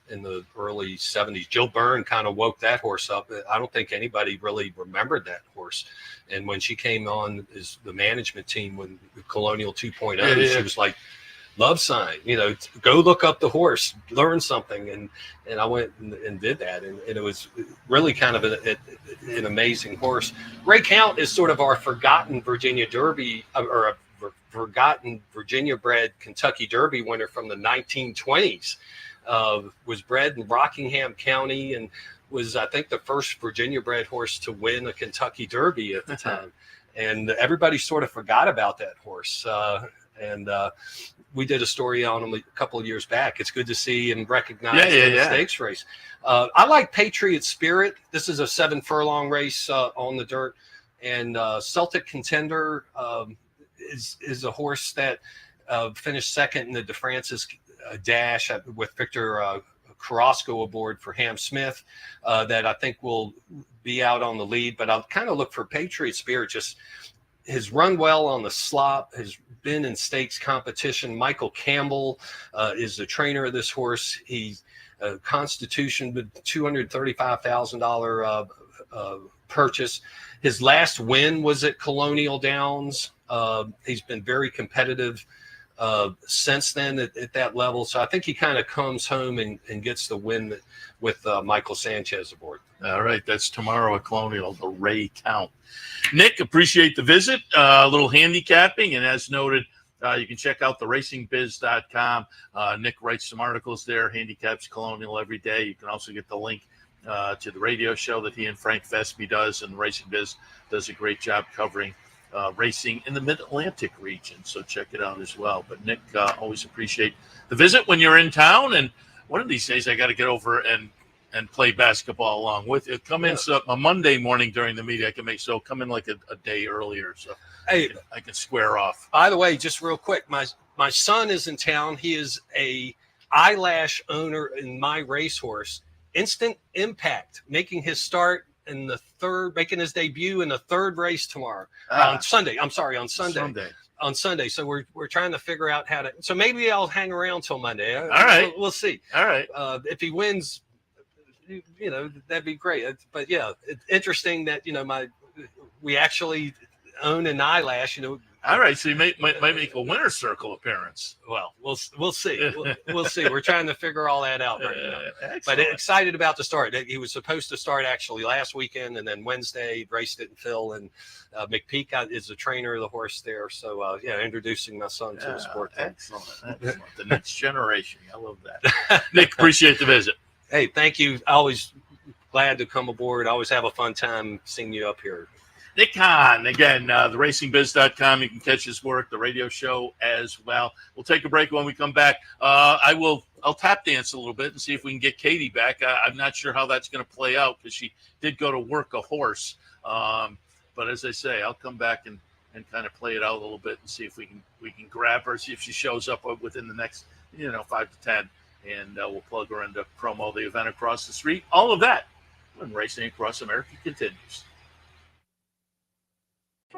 in the early 70s. Jill Byrne kind of woke that horse up. I don't think anybody really remembered that horse. And when she came on as the management team when Colonial 2.0, she was like, Love Sign, go look up the horse, learn something. And I went and did that. And it was really kind of an amazing horse. Ray Count is sort of our forgotten Virginia Derby or a forgotten Virginia bred Kentucky Derby winner from the 1920s. Was bred in Rockingham County and was, I think, the first Virginia bred horse to win a Kentucky Derby at the time. And everybody sort of forgot about that horse. And we did a story on him a couple of years back. It's good to see him recognized in the stakes race. I like Patriot Spirit. This is a 7 furlong race on the dirt. And Celtic Contender is a horse that finished second in the DeFrancis Dash with Victor Carrasco aboard for Ham Smith that I think will be out on the lead. But I'll kind of look for Patriot Spirit. Just has run well on the slop, has been in stakes competition. Michael Campbell is the trainer of this horse. He's Constitution with $235,000 purchase. His last win was at Colonial Downs. He's been very competitive since then at that level. So I think he kind of comes home and gets the win with Michael Sanchez aboard. All right. That's tomorrow at Colonial, the Ray Count. Nick, appreciate the visit. A little handicapping. And as noted, you can check out the racingbiz.com. Nick writes some articles there, handicaps Colonial every day. You can also get the link to the radio show that he and Frank Vespi does, and Racing Biz does a great job covering racing in the Mid-Atlantic region. So check it out as well. But Nick, always appreciate the visit when you're in town. And one of these days I got to get over and play basketball along with you. Come in so a Monday morning during the meet. I can make so come in like a day earlier. So Hey, I can square off. by the way, just real quick, my son is in town. He is a eyelash owner in my racehorse. Instant Impact, making his start in the third, making his debut in the third race tomorrow on Sunday. I'm sorry, on Sunday. On Sunday. So we're trying to figure out how to. So maybe I'll hang around till Monday. All right, we'll see. All right. If he wins, that'd be great. But yeah, it's interesting that we actually own an eyelash. All right, so you might make a winner's circle appearance. Well, we'll see. We'll see. We're trying to figure all that out right now. But Excellent. excited about the start. He was supposed to start actually last weekend, and then Wednesday race didn't fill. And McPatrick is the trainer of the horse there. So introducing my son to the sport. Excellent. The next generation. I love that. Nick, appreciate the visit. Hey, thank you. Always glad to come aboard. Always have a fun time seeing you up here. Nick Hahn, again, theracingbiz.com. You can catch his work, the radio show as well. We'll take a break when we come back. I'll tap dance a little bit and see if we can get Katie back. I'm not sure how that's going to play out because she did go to work a horse. But as I say, I'll come back and kind of play it out a little bit and see if we can grab her, see if she shows up within the next 5 to 10, and we'll plug her into promo the event across the street. All of that when Racing Across America continues.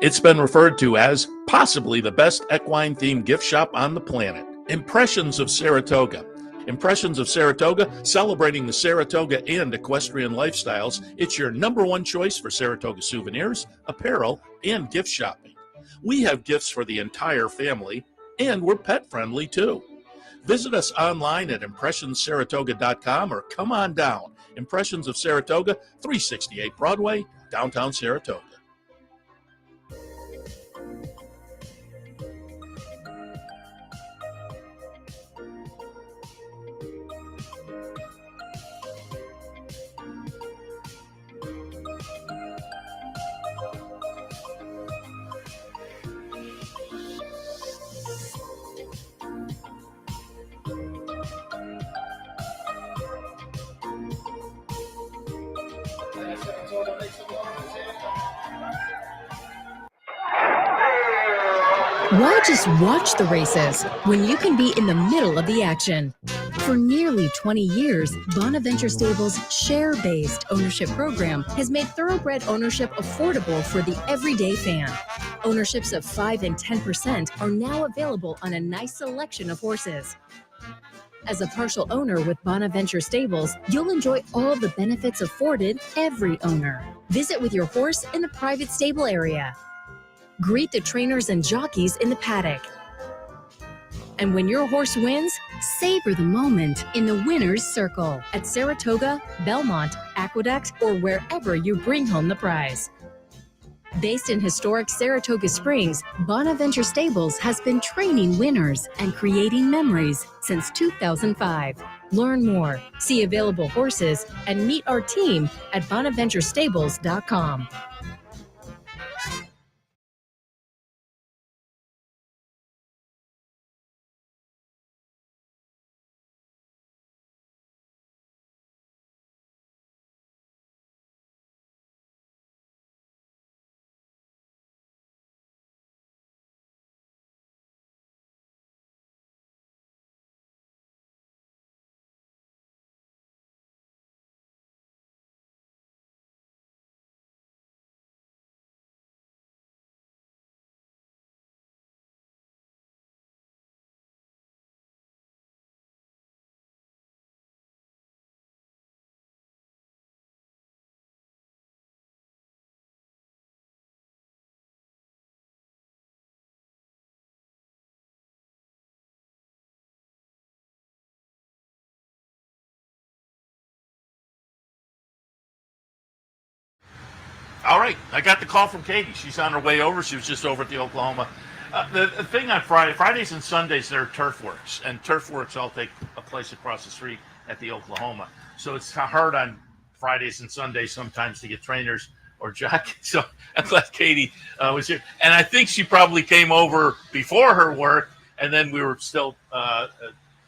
It's been referred to as possibly the best equine-themed gift shop on the planet. Impressions of Saratoga. Impressions of Saratoga, celebrating the Saratoga and equestrian lifestyles. It's your number one choice for Saratoga souvenirs, apparel, and gift shopping. We have gifts for the entire family, and we're pet-friendly too. Visit us online at impressionssaratoga.com or come on down. Impressions of Saratoga, 368 Broadway, downtown Saratoga. Why just watch the races when you can be in the middle of the action? For nearly 20 years, Bonaventure Stables' share-based ownership program has made thoroughbred ownership affordable for the everyday fan. Ownerships of 5 and 10% are now available on a nice selection of horses. As a partial owner with Bonaventure Stables, you'll enjoy all the benefits afforded every owner. Visit with your horse in the private stable area. Greet the trainers and jockeys in the paddock. And when your horse wins, savor the moment in the winner's circle at Saratoga, Belmont, Aqueduct, or wherever you bring home the prize. Based in historic Saratoga Springs, Bonaventure Stables has been training winners and creating memories since 2005. Learn more, see available horses, and meet our team at bonaventurestables.com. All right, I got the call from Katie. She's on her way over. She was just over at the Oklahoma. The thing on Fridays and Sundays, there are turf works, and turf works all take a place across the street at the Oklahoma. So it's hard on Fridays and Sundays sometimes to get trainers or jockey. So I'm glad Katie was here. And I think she probably came over before her work, and then we were still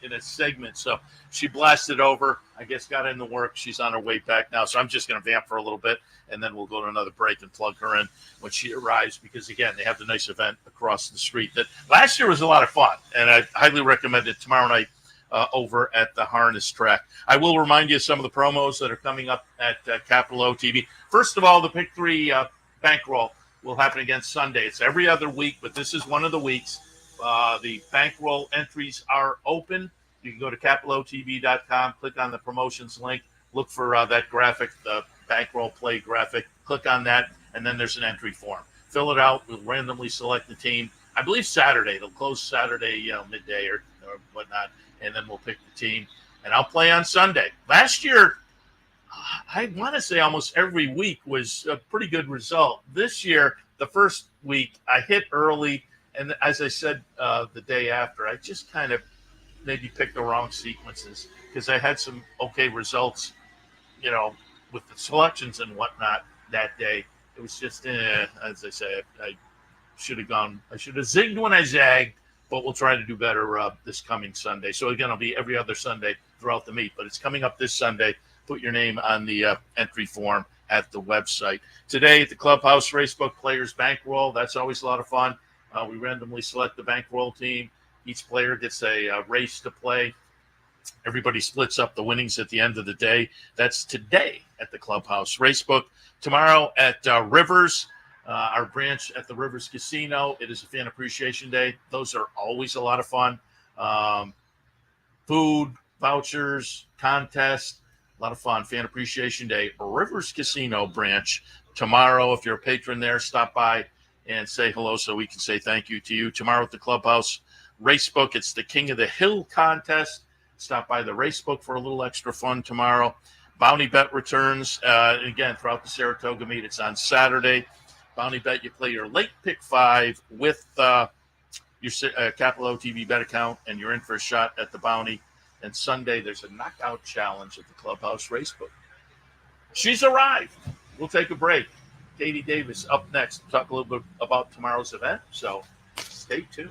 in a segment. So she blasted over, I guess, got in the work. She's on her way back now. So I'm just going to vamp for a little bit, and then we'll go to another break and plug her in when she arrives, because, again, they have the nice event across the street that last year was a lot of fun, and I highly recommend it tomorrow night over at the Harness Track. I will remind you of some of the promos that are coming up at Capital OTB. First of all, the Pick 3 bankroll will happen again Sunday. It's every other week, but this is one of the weeks. The bankroll entries are open. You can go to capitalotv.com, click on the promotions link, look for that graphic, the bankroll play graphic, click on that, and then there's an entry form. Fill it out. We'll randomly select the team. I believe Saturday. It'll close Saturday, midday or whatnot, and then we'll pick the team. And I'll play on Sunday. Last year, I want to say almost every week was a pretty good result. This year, the first week, I hit early, and as I said the day after, I just kind of maybe picked the wrong sequences because I had some okay results, with the selections and whatnot that day. It was just, as I say, I should have zigged when I zagged, but we'll try to do better this coming Sunday. So again, it'll be every other Sunday throughout the meet, but it's coming up this Sunday. Put your name on the entry form at the website. Today at the Clubhouse Racebook Players Bankroll, that's always a lot of fun. We randomly select the bankroll team. Each player gets a race to play. Everybody splits up the winnings at the end of the day. That's today at the Clubhouse Racebook. Tomorrow at Rivers, our branch at the Rivers Casino. It is a fan appreciation day. Those are always a lot of fun. Food, vouchers, contest, a lot of fun. Fan appreciation day, Rivers Casino branch. Tomorrow, if you're a patron there, stop by and say hello so we can say thank you to you. Tomorrow at the Clubhouse Racebook, it's the King of the Hill contest. Stop by the Racebook for a little extra fun tomorrow. Bounty Bet returns, again, throughout the Saratoga meet. It's on Saturday. Bounty Bet, you play your late pick 5 with your Capital OTB bet account, and you're in for a shot at the bounty. And Sunday, there's a knockout challenge at the Clubhouse Racebook. She's arrived. We'll take a break. Katie Davis up next. We'll talk a little bit about tomorrow's event, so stay tuned.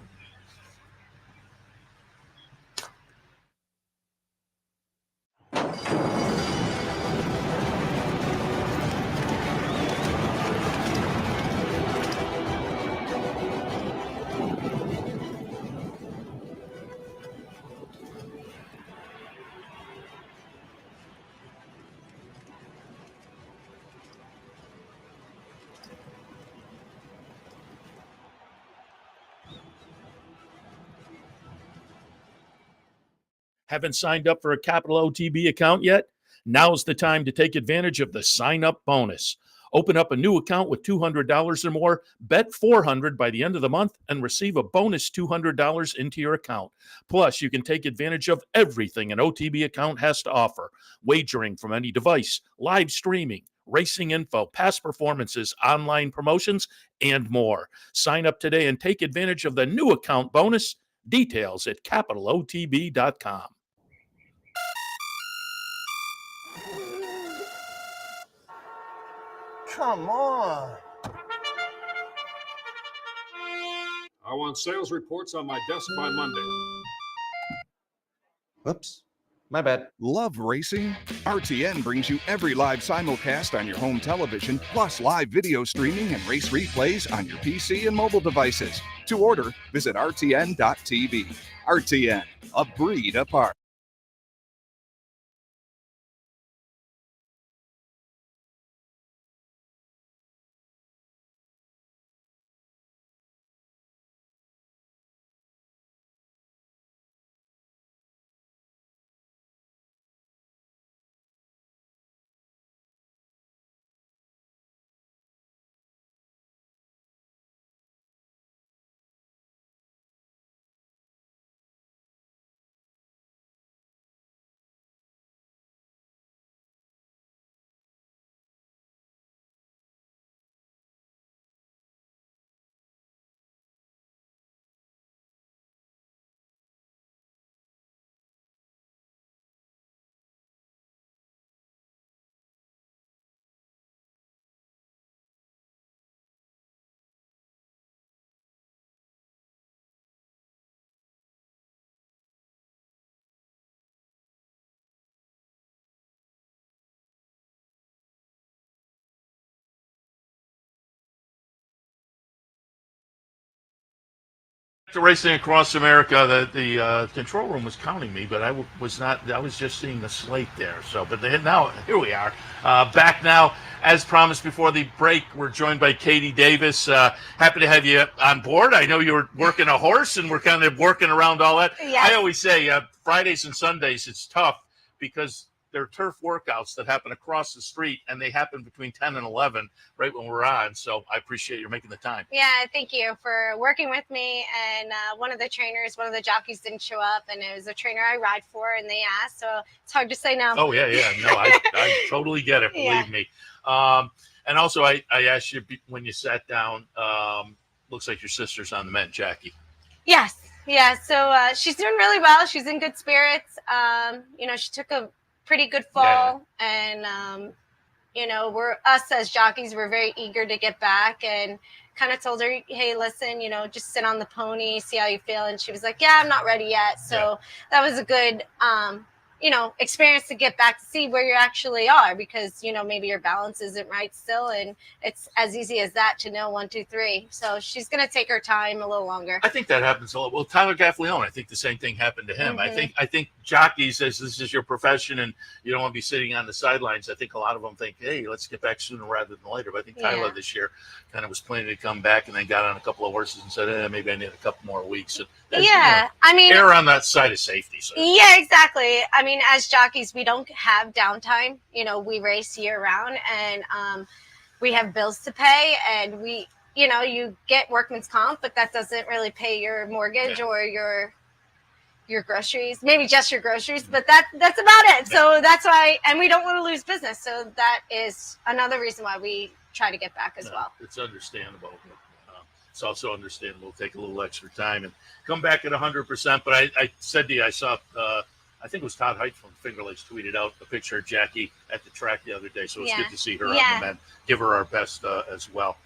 Haven't signed up for a Capital OTB account yet? Now's the time to take advantage of the sign-up bonus. Open up a new account with $200 or more, bet $400 by the end of the month, and receive a bonus $200 into your account. Plus, you can take advantage of everything an OTB account has to offer. Wagering from any device, live streaming, racing info, past performances, online promotions, and more. Sign up today and take advantage of the new account bonus. Details at capitalotb.com. Come on. I want sales reports on my desk by Monday. Whoops. My bad. Love racing? RTN brings you every live simulcast on your home television, plus live video streaming and race replays on your PC and mobile devices. To order, visit rtn.tv. RTN, a breed apart. To Racing Across America, the control room was counting me, but I was not. I was just seeing the slate there. So, but now here we are, back now. As promised before the break, we're joined by Katie Davis. Happy to have you on board. I know you were working a horse, and we're kind of working around all that. Yes. I always say Fridays and Sundays it's tough because they're turf workouts that happen across the street, and they happen between 10 and 11, right when we're on. So I appreciate you making the time. Yeah, thank you for working with me. And one of the jockeys didn't show up, and it was a trainer I ride for, and they asked. So it's hard to say no. Oh, yeah. No, I totally get it, believe me. And also, I asked you when you sat down, looks like your sister's on the mend, Jackie. Yes. Yeah, so she's doing really well. She's in good spirits. She took a pretty good fall, and we're us as jockeys, we're very eager to get back, and kind of told her, hey, listen, just sit on the pony, see how you feel. And she was like, yeah, I'm not ready yet. So that was a good experience to get back to see where you actually are, because maybe your balance isn't right still, and it's as easy as that to know 1, 2, 3. So she's going to take her time a little longer. I think that happens a lot. Well, Tyler Gaffleone, I think the same thing happened to him. Mm-hmm. I think jockeys, as this is your profession and you don't want to be sitting on the sidelines, I think a lot of them think, hey, let's get back sooner rather than later. But I think Tyler this year kind of was planning to come back, and then got on a couple of horses and said, maybe I need a couple more weeks. And err on that side of safety. So. Yeah, exactly. I mean, as jockeys, we don't have downtime. We race year round, and we have bills to pay, and you get workman's comp, but that doesn't really pay your mortgage or your groceries, maybe just your groceries, but that's about it. So that's why, and we don't want to lose business. So that is another reason why we try to get back as well. It's understandable. It's also understandable to take a little extra time and come back at 100%. But I said to you, I saw, I think it was Todd Height from Finger Lakes tweeted out a picture of Jackie at the track the other day. So it's good to see her on the men. Give her our best as well.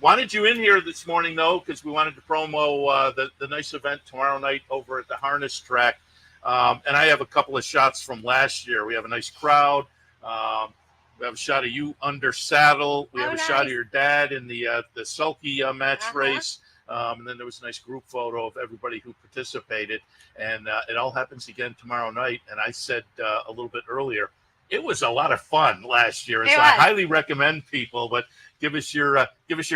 Wanted you in here this morning, though, because we wanted to promo the nice event tomorrow night over at the harness track. And I have a couple of shots from last year. We have a nice crowd. We have a shot of you under saddle. We have a shot of your dad in the sulky match race. And then there was a nice group photo of everybody who participated. And it all happens again tomorrow night. And I said a little bit earlier, it was a lot of fun last year. So I highly recommend people, but give us your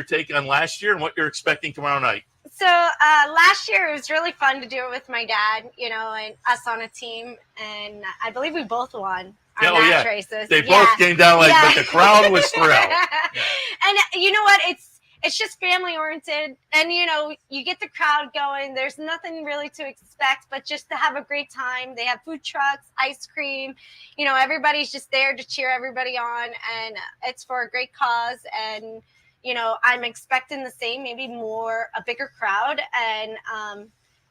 take on last year and what you're expecting tomorrow night. So last year it was really fun to do it with my dad, and us on a team. And I believe we both won. Match races. They both came down but the crowd was thrilled. And you know what? It's just family oriented, and you get the crowd going. There's nothing really to expect, but just to have a great time. They have food trucks, ice cream. Everybody's just there to cheer everybody on, and it's for a great cause. And I'm expecting the same, maybe a bigger crowd, and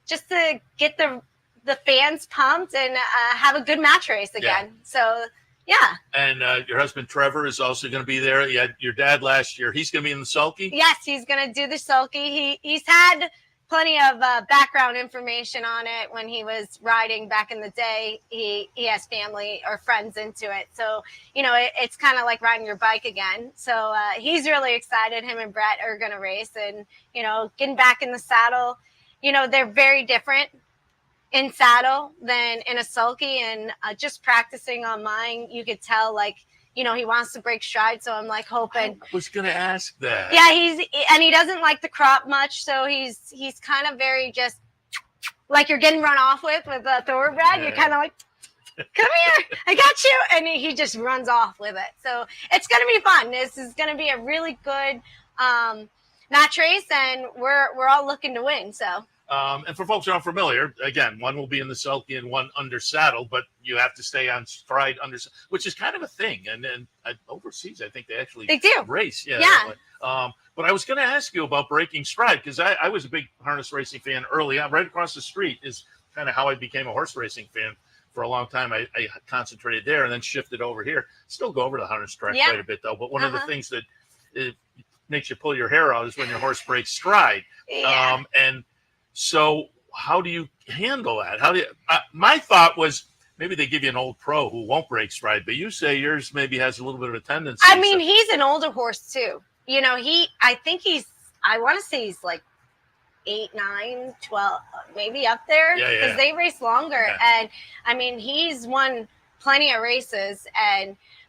just to get the fans pumped and have a good match race again. So, yeah. And your husband, Trevor, is also going to be there. You had your dad last year. He's going to be in the sulky? Yes, he's going to do the sulky. He's had plenty of background information on it when he was riding back in the day. He has family or friends into it. So, it's kind of like riding your bike again. So he's really excited. Him and Brett are going to race, and, getting back in the saddle. They're very different in saddle than in a sulky, and just practicing on mine, you could tell he wants to break stride. So I'm hoping. I was going to ask that. Yeah, he doesn't like the crop much. So he's kind of very just like you're getting run off with a thoroughbred. Yeah. You're kind of like, come here, I got you. And he just runs off with it. So it's going to be fun. This is going to be a really good match race, and we're all looking to win. So. And for folks who aren't familiar, again, one will be in the sulky and one under saddle, but you have to stay on stride under, which is kind of a thing. And then overseas, I think they do race. Yeah. But I was going to ask you about breaking stride, because I was a big harness racing fan early on. Right across the street is kind of how I became a horse racing fan. For a long time, I concentrated there and then shifted over here. Still go over to the harness track quite a bit, though. But one of the things that it makes you pull your hair out is when your horse breaks stride. Yeah. So how do you handle that? How do you, my thought was maybe they give you an old pro who won't break stride, but you say yours maybe has a little bit of a tendency. I mean, he's an older horse too. I want to say he's 8, 9, 12, maybe up there, because they race longer. And I mean, he's won plenty of races,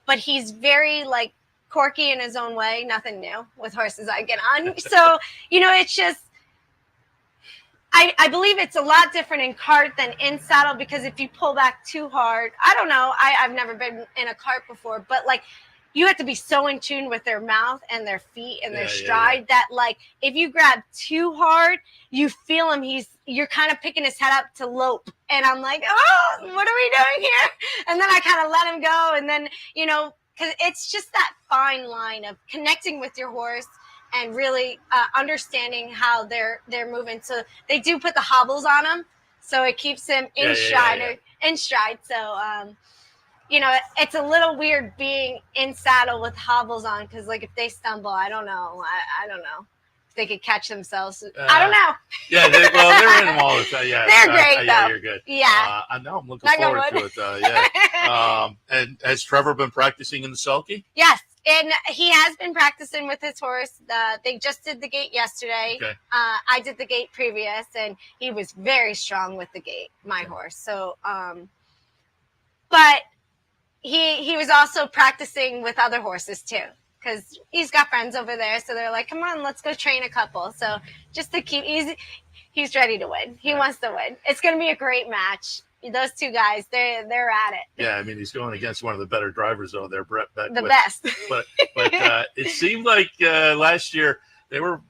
but he's very like quirky in his own way. Nothing new with horses I get on. So, it's just, I believe it's a lot different in cart than in saddle, because if you pull back too hard, I don't know, I've never been in a cart before, but like, you have to be so in tune with their mouth and their feet and their stride that like, if you grab too hard, you feel him. You're kind of picking his head up to lope. And I'm like, oh, what are we doing here? And then I kind of let him go. And then, because it's just that fine line of connecting with your horse and really understanding how they're moving. So they do put the hobbles on him, so it keeps him in stride. In stride. So, it's a little weird being in saddle with hobbles on, because like if they stumble, I don't know. I don't know if they could catch themselves. I don't know. They're in them all the time. Yeah, they're great though. Yeah, you're good. Yeah, I know. I'm looking forward to it. And has Trevor been practicing in the sulky? Yes, and he has been practicing with his horse. They just did the gate yesterday. Okay. I did the gate previous, and he was very strong with the gate, my horse. So, but he was also practicing with other horses too, because he's got friends over there. So they're like, come on, let's go train a couple. So just to keep he's ready to win. He wants to win. It's going to be a great match. Those two guys, they're at it. Yeah, I mean, he's going against one of the better drivers over there, Brett Beckwith. The best. But it seemed like last year they were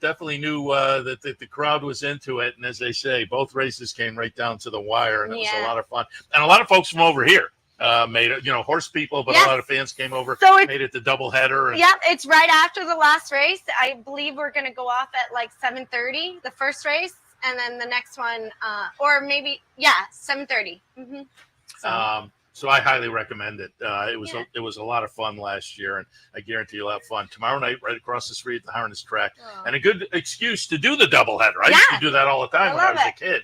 definitely knew that the crowd was into it. And as they say, both races came right down to the wire, and it was a lot of fun. And a lot of folks from over here made it, horse people, but a lot of fans came over, made it the doubleheader. Yep, it's right after the last race. I believe we're going to go off at like 7:30, the first race, and then the next one, or maybe 7:30. Mm-hmm. So I highly recommend it. It was a lot of fun last year, and I guarantee you'll have fun tomorrow night right across the street at the harness track, and a good excuse to do the doubleheader. I used to do that all the time when I was a kid.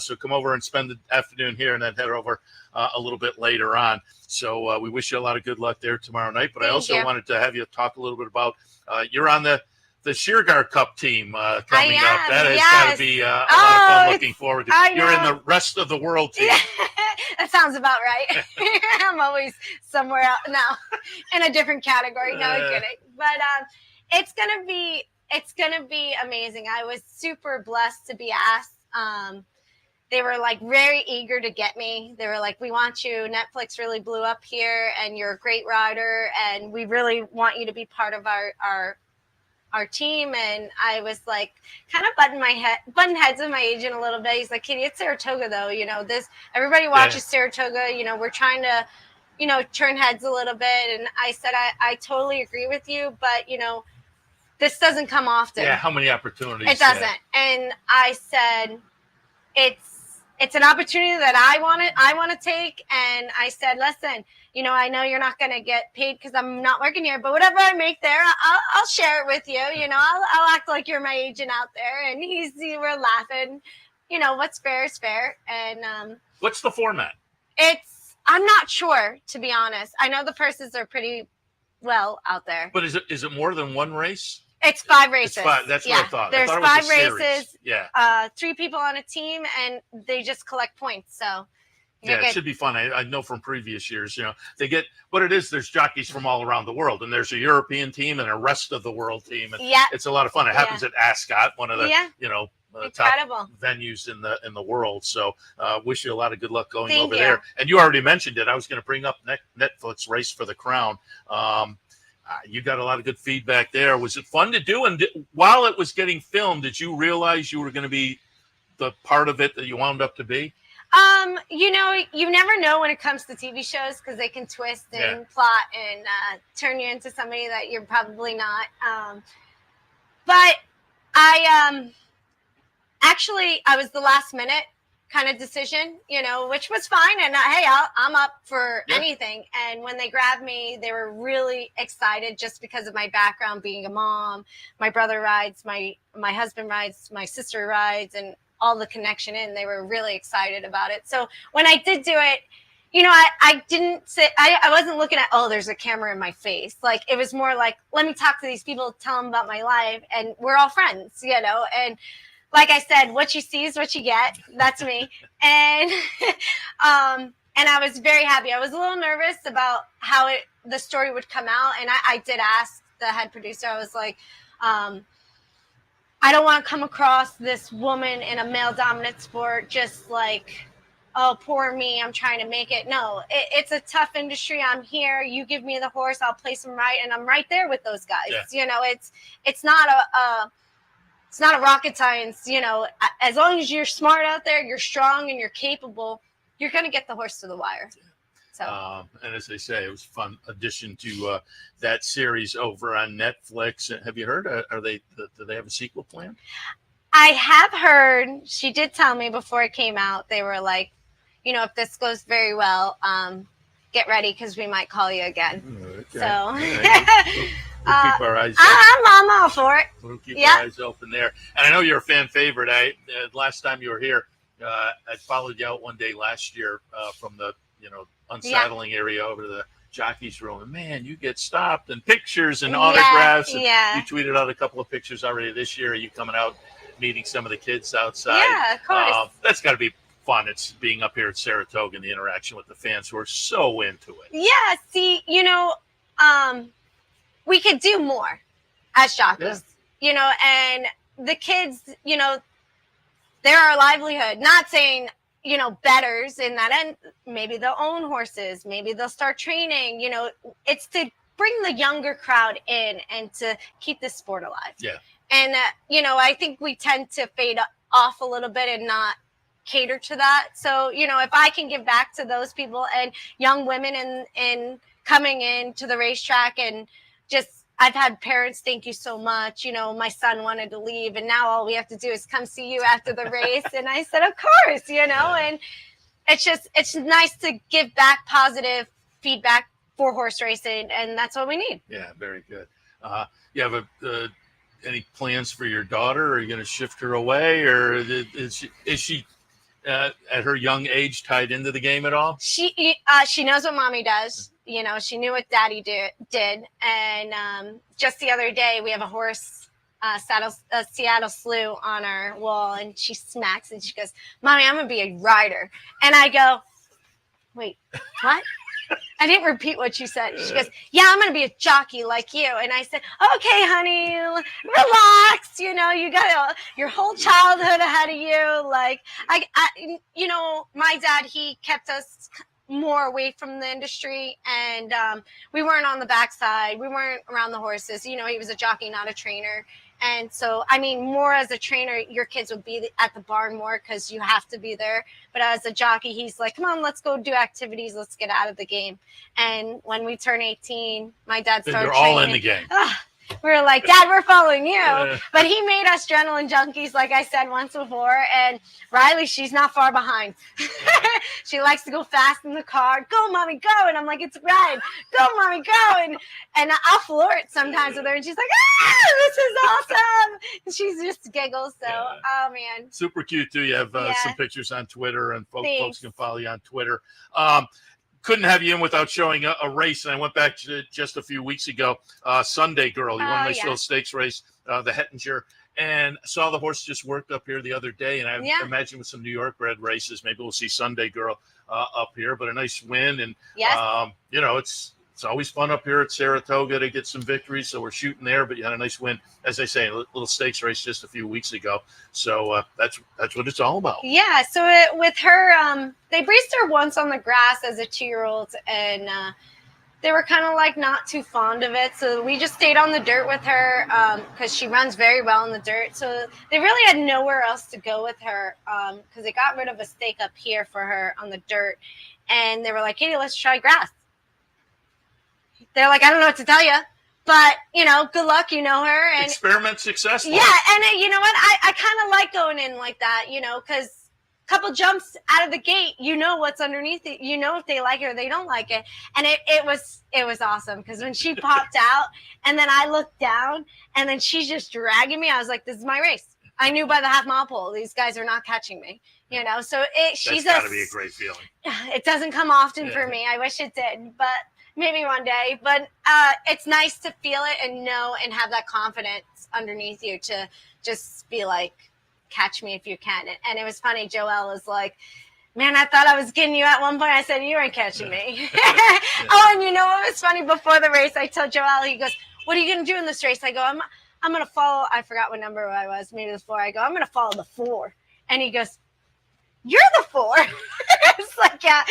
So come over and spend the afternoon here, and then head over a little bit later on. So we wish you a lot of good luck there tomorrow night. But I also wanted to have you talk a little bit about you're on the Sheargar Cup team coming up. That has got to be a lot of fun. Looking forward to it. You're in the rest of the world team. That sounds about right. I'm always somewhere else now in a different category. No, I'm kidding. But it's gonna be amazing. I was super blessed to be asked. They were like very eager to get me. They were like, we want you. Netflix really blew up here, and you're a great rider, and we really want you to be part of our team. And I was like kind of butting heads with my agent a little bit. He's like, Katie, it's Saratoga though. Everybody watches Saratoga. We're trying to, turn heads a little bit. And I said, I totally agree with you, but this doesn't come often. Yeah. How many opportunities? It doesn't. And I said, it's an opportunity that I want to take. And I said, listen, I know you're not going to get paid because I'm not working here, but whatever I make there, I'll share it with you. I'll act like you're my agent out there. And we're laughing. What's fair is fair. And what's the format? I'm not sure, to be honest. I know the purses are pretty well out there. But is it more than one race? It's 5 races. It's 5. That's what I thought. There's I thought 5 it was a races. Series. Yeah. 3 people on a team, and they just collect points. So it should be fun. I know from previous years, they get what it is. There's jockeys from all around the world, and there's a European team and a rest of the world team. And it's a lot of fun. It happens at Ascot, one of the top venues in the world. So wish you a lot of good luck going over there. And you already mentioned it. I was going to bring up Netflix Race for the Crown. You got a lot of good feedback there. Was it fun to do? And while it was getting filmed, did you realize you were going to be the part of it that you wound up to be? You never know when it comes to TV shows, because they can twist and plot and turn you into somebody that you're probably not. But I was the last minute kind of decision, which was fine. And hey, I'm up for anything. And when they grabbed me, they were really excited just because of my background being a mom. My brother rides, my husband rides, my sister rides, and all the connection in. They were really excited about it. So when I did do it, I didn't sit, I wasn't looking at, there's a camera in my face. Like, it was more like, let me talk to these people, tell them about my life. And we're all friends, and like I said, what you see is what you get. That's me. And and I was very happy. I was a little nervous about how the story would come out. And I did ask the head producer, I was like, I don't want to come across this woman in a male dominant sport just like, oh, poor me, I'm trying to make it. No, it's a tough industry. I'm here. You give me the horse, I'll place him right. And I'm right there with those guys. Yeah. You know, it's not a rocket science. You know, as long as you're smart out there, you're strong and you're capable, you're going to get the horse to the wire. So. And as they say, it was a fun addition to that series over on Netflix. Have you heard? Do they have a sequel planned? I have heard. She did tell me before it came out. They were like, you know, if this goes very well, get ready because we might call you again. Okay. So we'll keep our eyes. I'm all for it. We'll keep our eyes open there. And I know you're a fan favorite. Last time you were here, I followed you out one day last year from the unsaddling area over to the jockey's room. And man, you get stopped and pictures and autographs. And you tweeted out a couple of pictures already this year. Are you coming out meeting some of the kids outside? Yeah, of course. That's got to be fun. It's being up here at Saratoga and the interaction with the fans who are so into it. Yeah, see, we could do more as jockeys, and the kids, they're our livelihood. Not saying, betters in that end, maybe they'll own horses, maybe they'll start training, it's to bring the younger crowd in and to keep this sport alive. Yeah. And, I think we tend to fade off a little bit and not cater to that. So, if I can give back to those people and young women in coming into the racetrack and just, I've had parents, thank you so much. My son wanted to leave and now all we have to do is come see you after the race. And I said, of course, and it's nice to give back positive feedback for horse racing. And that's what we need. Yeah, very good. You have any plans for your daughter? Are you going to shift her away, or is she at her young age tied into the game at all? She knows what mommy does. She knew what daddy did. And just the other day, we have a horse, Seattle Slew on our wall, and she smacks and she goes, Mommy, I'm going to be a rider. And I go, wait, what? I didn't repeat what you said. She goes, yeah, I'm going to be a jockey like you. And I said, okay, honey, relax. You got your whole childhood ahead of you. Like, my dad, he kept us more away from the industry, and we weren't on the backside. We weren't around the horses. He was a jockey, not a trainer. And so, more as a trainer, your kids would be at the barn more because you have to be there. But as a jockey, he's like, come on, let's go do activities. Let's get out of the game. And when we turn 18, my dad started training. You're all in the game. We were like, Dad, we're following you. But he made us adrenaline junkies, like I said once before. And Riley, she's not far behind. She likes to go fast in the car. Go, Mommy, go. And I'm like, it's red. Go, Mommy, go. And I'll floor it sometimes with her. And she's like, this is awesome. And she's just giggles. So, oh, man. Super cute, too. You have some pictures on Twitter, and folks can follow you on Twitter. Couldn't have you in without showing a race. And I went back to just a few weeks ago, Sunday Girl. You won a nice little stakes race, the Hettinger, and saw the horse just worked up here the other day. And I imagine with some New York bred races, maybe we'll see Sunday Girl up here, but a nice win. And, it's always fun up here at Saratoga to get some victories. So we're shooting there, but you had a nice win, as I say, a little stakes race just a few weeks ago. So that's what it's all about. Yeah. So with her, they breezed her once on the grass as a 2-year-old, and they were kind of like not too fond of it. So we just stayed on the dirt with her because she runs very well in the dirt. So they really had nowhere else to go with her because they got rid of a stake up here for her on the dirt. And they were like, hey, let's try grass. They're like, I don't know what to tell you, but, good luck, her. And experiment successful. Yeah, and you know what? I kind of like going in like that, because a couple jumps out of the gate, what's underneath it. If they like it or they don't like it. And it was awesome because when she popped out and then I looked down and then she's just dragging me, I was like, this is my race. I knew by the half-mile pole, these guys are not catching me. So she's got to be a great feeling. It doesn't come often for me. I wish it did, but maybe one day. But it's nice to feel it and know and have that confidence underneath you to just be like, catch me if you can. And it was funny. Joel was like, man, I thought I was getting you at one point. I said, you weren't catching me. Oh, and you know what was funny? Before the race, I told Joel, he goes, what are you going to do in this race? I go, I'm going to follow. I forgot what number I was, maybe the 4. I go, I'm going to follow the 4. And he goes, you're the 4. It's like, yeah,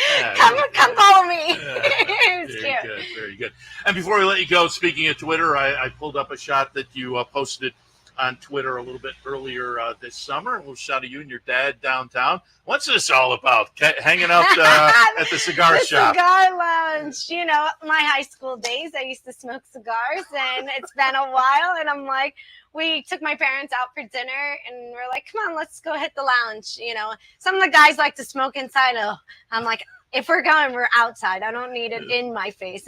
come follow me. It was very cute. Good, very good. And before we let you go, speaking of Twitter, I pulled up a shot that you posted on Twitter a little bit earlier this summer. A little shot of you and your dad downtown. What's this all about? Hanging out at the cigar shop. Cigar lounge. You know, my high school days, I used to smoke cigars, and it's been a while. And I'm like, we took my parents out for dinner, and we're like, come on, let's go hit the lounge. You know, some of the guys like to smoke inside. Oh, I'm like, if we're going, we're outside. I don't need it in my face.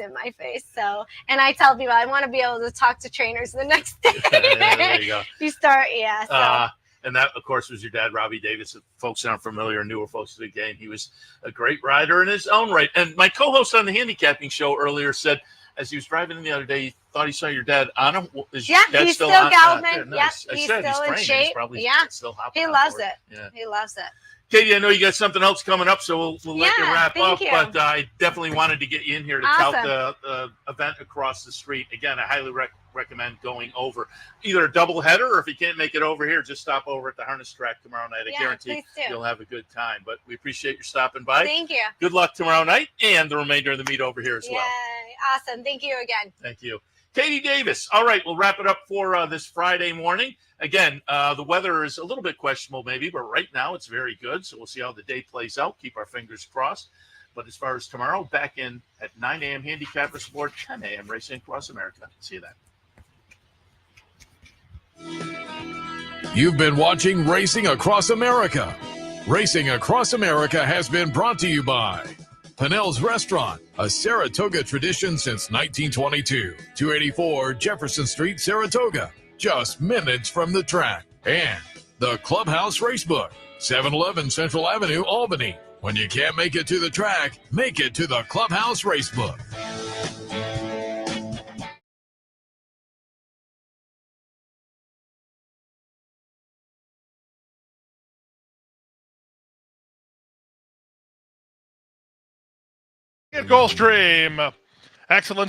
So, and I tell people I want to be able to talk to trainers the next day. There you go. You start, yeah. So. And that, of course, was your dad, Robbie Davis. If folks aren't familiar, newer folks to the game, he was a great rider in his own right. And my co-host on the handicapping show earlier said, as he was driving in the other day, he thought he saw your dad on him. He's still gallivanting. Nice. He's still in shape. Still he loves it. Yeah. He loves it. Katie, I know you got something else coming up, so we'll let you wrap up. You. But I definitely wanted to get you in here to tout the event across the street. Again, I highly recommend going over either a double header, or if you can't make it over here, just stop over at the harness track tomorrow night. I guarantee you'll have a good time. But we appreciate your stopping by. Thank you. Good luck tomorrow night and the remainder of the meet over here as well. Awesome. Thank you again. Thank you. Katie Davis. All right, we'll wrap it up for this Friday morning. Again, the weather is a little bit questionable maybe, but right now it's very good. So we'll see how the day plays out. Keep our fingers crossed. But as far as tomorrow, back in at 9 a.m. Handicappers Aboard, 10 a.m. Racing Across America. See you then. You've been watching Racing Across America. Racing Across America has been brought to you by Pinnell's Restaurant, a Saratoga tradition since 1922. 284 Jefferson Street, Saratoga, just minutes from the track. And the Clubhouse Racebook, 711 Central Avenue, Albany. When you can't make it to the track, make it to the Clubhouse Racebook. Gulfstream, excellence.